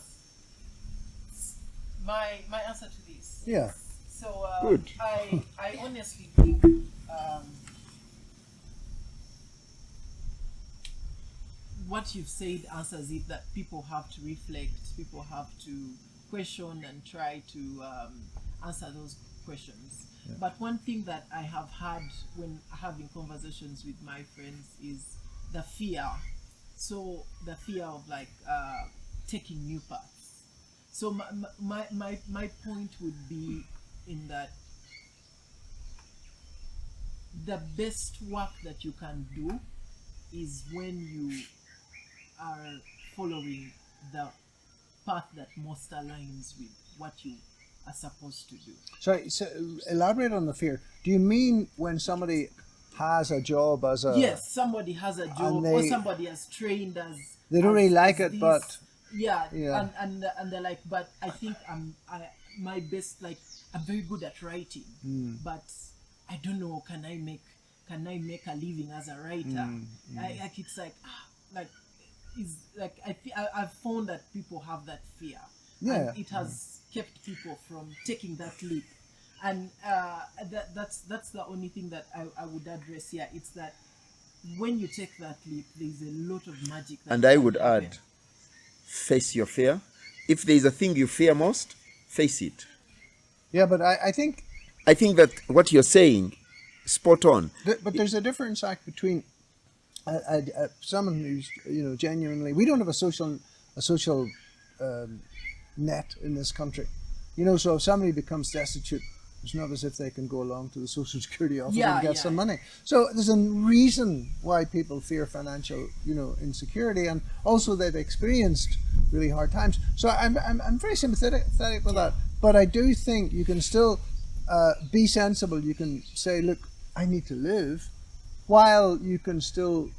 My answer to this. Yeah. So Good. I honestly think what you've said answers it, that people have to reflect, people have to question and try to answer those questions. Yeah. But one thing that I have had when having conversations with my friends is the fear. So the fear of taking new paths. So my point would be in that the best work that you can do is when you are following the path that most aligns with what you are supposed to do. So elaborate on the fear. Do you mean when somebody has a job as a... Yes, somebody has a job or somebody has trained as... They don't really like it, but... Yeah. And they're like, but I think my best, I'm very good at writing, but I don't know, can I make a living as a writer? I've found that people have that fear. Yeah. And it has kept people from taking that leap. And that's the only thing that I would address here. It's that when you take that leap, there's a lot of magic. And I would add, face your fear. If there's a thing you fear most, face it. Yeah, but I think that what you're saying, spot on. But there's a difference between someone who's genuinely. We don't have a social net in this country, So if somebody becomes destitute, it's not as if they can go along to the Social Security office and get some money. So there's a reason why people fear financial, insecurity, and also they've experienced really hard times. So I'm very sympathetic with that. But I do think you can still be sensible. You can say, look, I need to live, while you can still,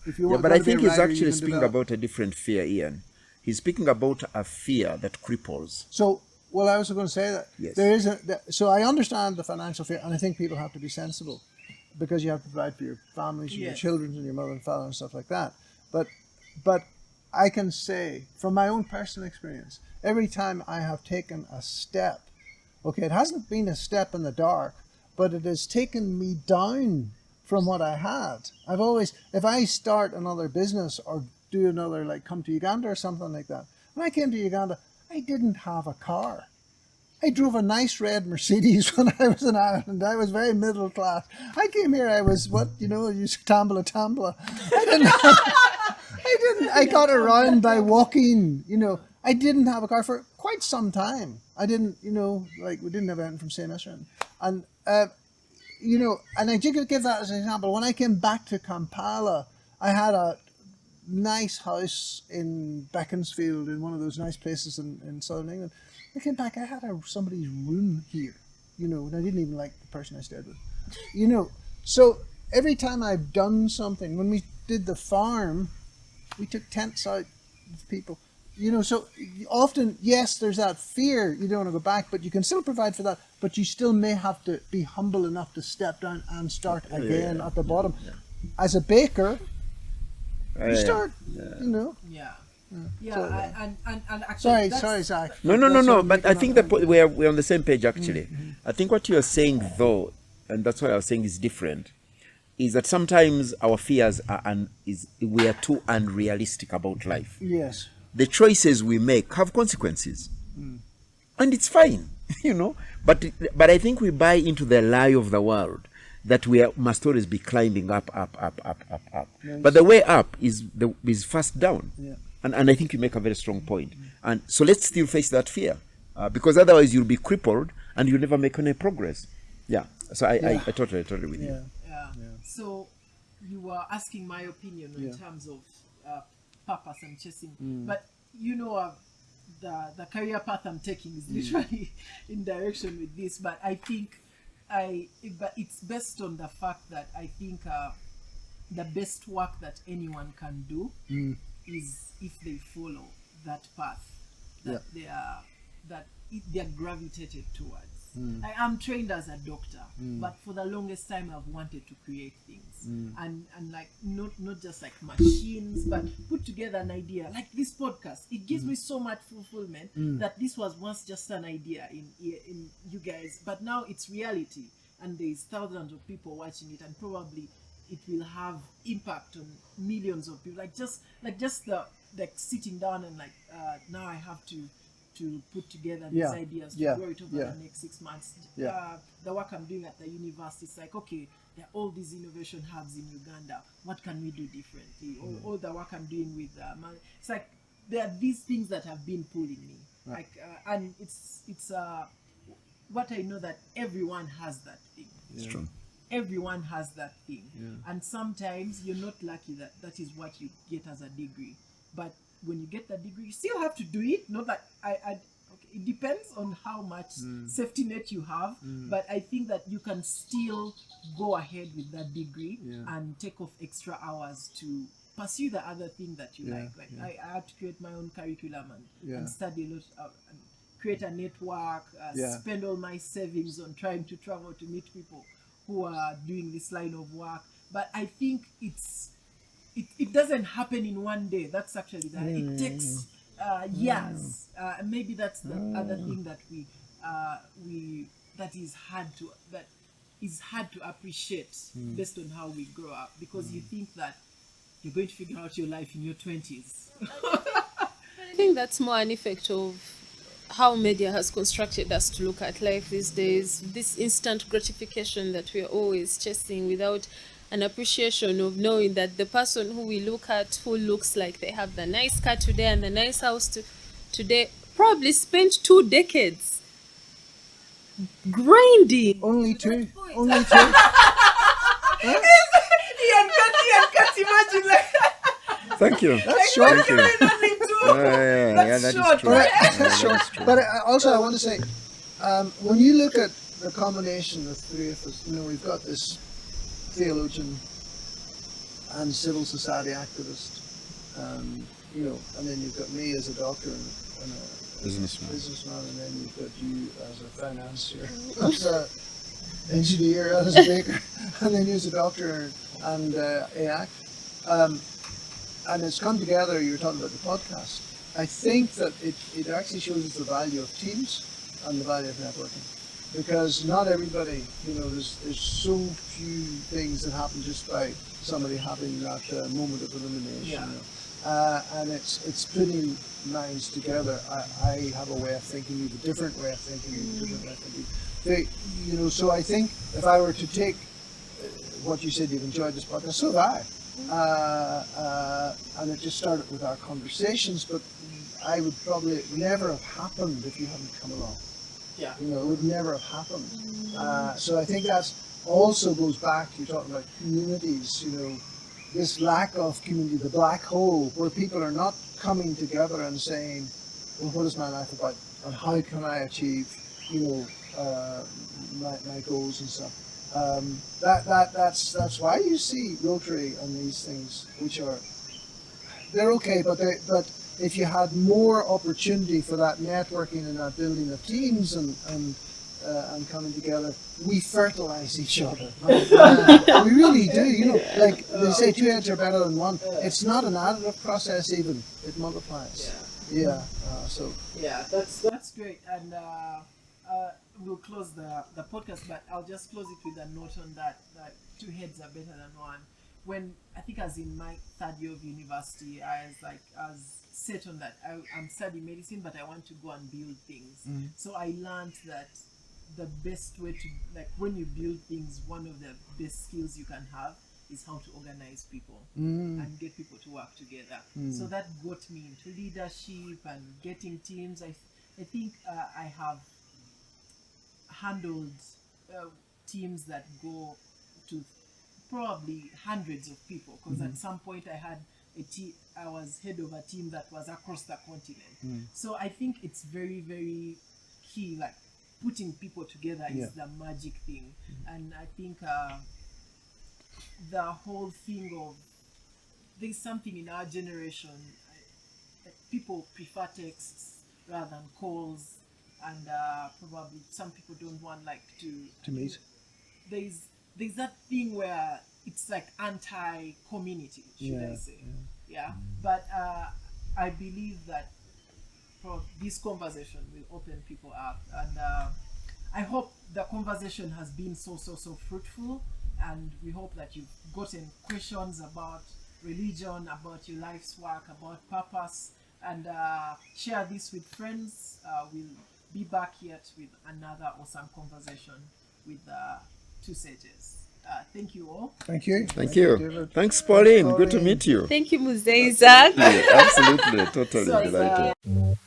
if you want. But I think he's actually speaking about a different fear, Ian. He's speaking about a fear that cripples. So. Well, I was going to say that yes. There is so I understand the financial fear, and I think people have to be sensible, because you have to provide for your families, and your children, and your mother and father, and stuff like that. But I can say from my own personal experience, every time I have taken a step, okay, it hasn't been a step in the dark, but it has taken me down from what I had. I've always, if I start another business or do another, come to Uganda or something like that, when I came to Uganda, I didn't have a car. I drove a nice red Mercedes when I was in Ireland. I was very middle class. I came here, I was, tambla. I got around by walking, I didn't have a car for quite some time. I didn't, we didn't have anything from CMS or anything. And, and I did give that as an example. When I came back to Kampala, I had a nice house in Beaconsfield, in one of those nice places in southern England. I came back, I had somebody's room here, and I didn't even like the person I stayed with. So every time I've done something, when we did the farm, we took tents out with people. so often, yes, there's that fear, you don't want to go back, but you can still provide for that, but you still may have to be humble enough to step down and start again at the bottom. As a baker, you start, Yeah. So, And actually, sorry, Zach. No. But I think that we're on the same page, actually. I think what you're saying, though, and that's what I was saying is different, is that sometimes our fears we are too unrealistic about life. Yes. The choices we make have consequences, and it's fine, But I think we buy into the lie of the world that must always be climbing up. Nice. But the way up is first down. Yeah. And I think you make a very strong point. And so let's still face that fear, because otherwise you'll be crippled and you'll never make any progress. Yeah. So I totally with you. Yeah. So you were asking my opinion in terms of purpose and chasing, but the career path I'm taking is literally in direction with this. But I think but it's based on the fact that I think the best work that anyone can do is if they follow that path that they are gravitated towards. I'm trained as a doctor, but for the longest time I've wanted to create things and like not just like machines, but put together an idea like this podcast. It gives me so much fulfillment that this was once just an idea in you guys, but now it's reality and there's thousands of people watching it, and probably it will have impact on millions of people. Like just the sitting down and now I have to put together these ideas to grow it over the next 6 months. The work I'm doing at the university, it's like, okay, there are all these innovation hubs in Uganda. What can we do differently? All the work I'm doing with it's like there are these things that have been pulling me. Right. And it's what I know that everyone has that thing. It's true. Everyone has that thing, and sometimes you're not lucky that is what you get as a degree. But when you get the degree, you still have to do it. Not that it depends on how much safety net you have, but I think that you can still go ahead with that degree and take off extra hours to pursue the other thing that you like. I had to create my own curriculum and study a lot and create a network, spend all my savings on trying to travel to meet people who are doing this line of work. But I think it doesn't happen in one day. That's actually that. It takes years. Maybe that's the other thing that that is hard to appreciate based on how we grow up, because you think that you're going to figure out your life in your 20s. I think that's more an effect of how media has constructed us to look at life these days. This instant gratification that we're always chasing without an appreciation of knowing that the person who we look at, who looks like they have the nice car today and the nice house today, probably spent 2 decades grinding. Only two. Ian cut, imagine like Thank you. That's short. Thank you. That is true. That's short. But also I want to say, when you look at the combination of three of us, we've got this theologian and civil society activist, and then you've got me as a doctor and a businessman, and then you've got you as a financier, as an engineer, as a baker, and then you as a doctor and AAC. And it's come together. You were talking about the podcast. I think that it actually shows us the value of teams and the value of networking, because not everybody, there's so few things that happen just by somebody having that moment of illumination. And it's putting minds together. I have a way of thinking, you have a different way of thinking, you have a different way of thinking. So I think if I were to take what you said, you've enjoyed this podcast, so have I. And it just started with our conversations, but I would probably never have happened if you hadn't come along. It would never have happened. So I think that also goes back, you're talking about communities, this lack of community, the black hole, where people are not coming together and saying, well, what is my life about, and how can I achieve, my goals and stuff. That's why you see Rotary and these things, which they're okay, but if you had more opportunity for that networking and that building of teams and coming together, we fertilize each other. We really do. You know, like they say, two heads are better than one. It's not an additive process even; it multiplies. Yeah. Yeah, that's great. And we'll close the podcast, but I'll just close it with a note on that two heads are better than one. When I think, as in my third year of university, I was set on that. I'm studying medicine, but I want to go and build things. So I learned that the best way to, like, when you build things, one of the best skills you can have is how to organize people and get people to work together. So that got me into leadership and getting teams. I think I have handled teams that go to probably hundreds of people, because at some point I was head of a team that was across the continent. So I think it's very, very key, like putting people together is the magic thing. And I think the whole thing of, there's something in our generation, people prefer texts rather than calls, and probably some people don't want to meet. There's that thing where it's like anti-community, should I say? Yeah. But I believe that this conversation will open people up, and I hope the conversation has been so fruitful, and we hope that you've gotten questions about religion, about your life's work, about purpose, and share this with friends. We'll be back yet with another awesome conversation with two sages. Thank you all. Thank you. Thank you. Thanks, Pauline. Good to meet you. Thank you, Muzee Isaac. Absolutely. Totally delighted.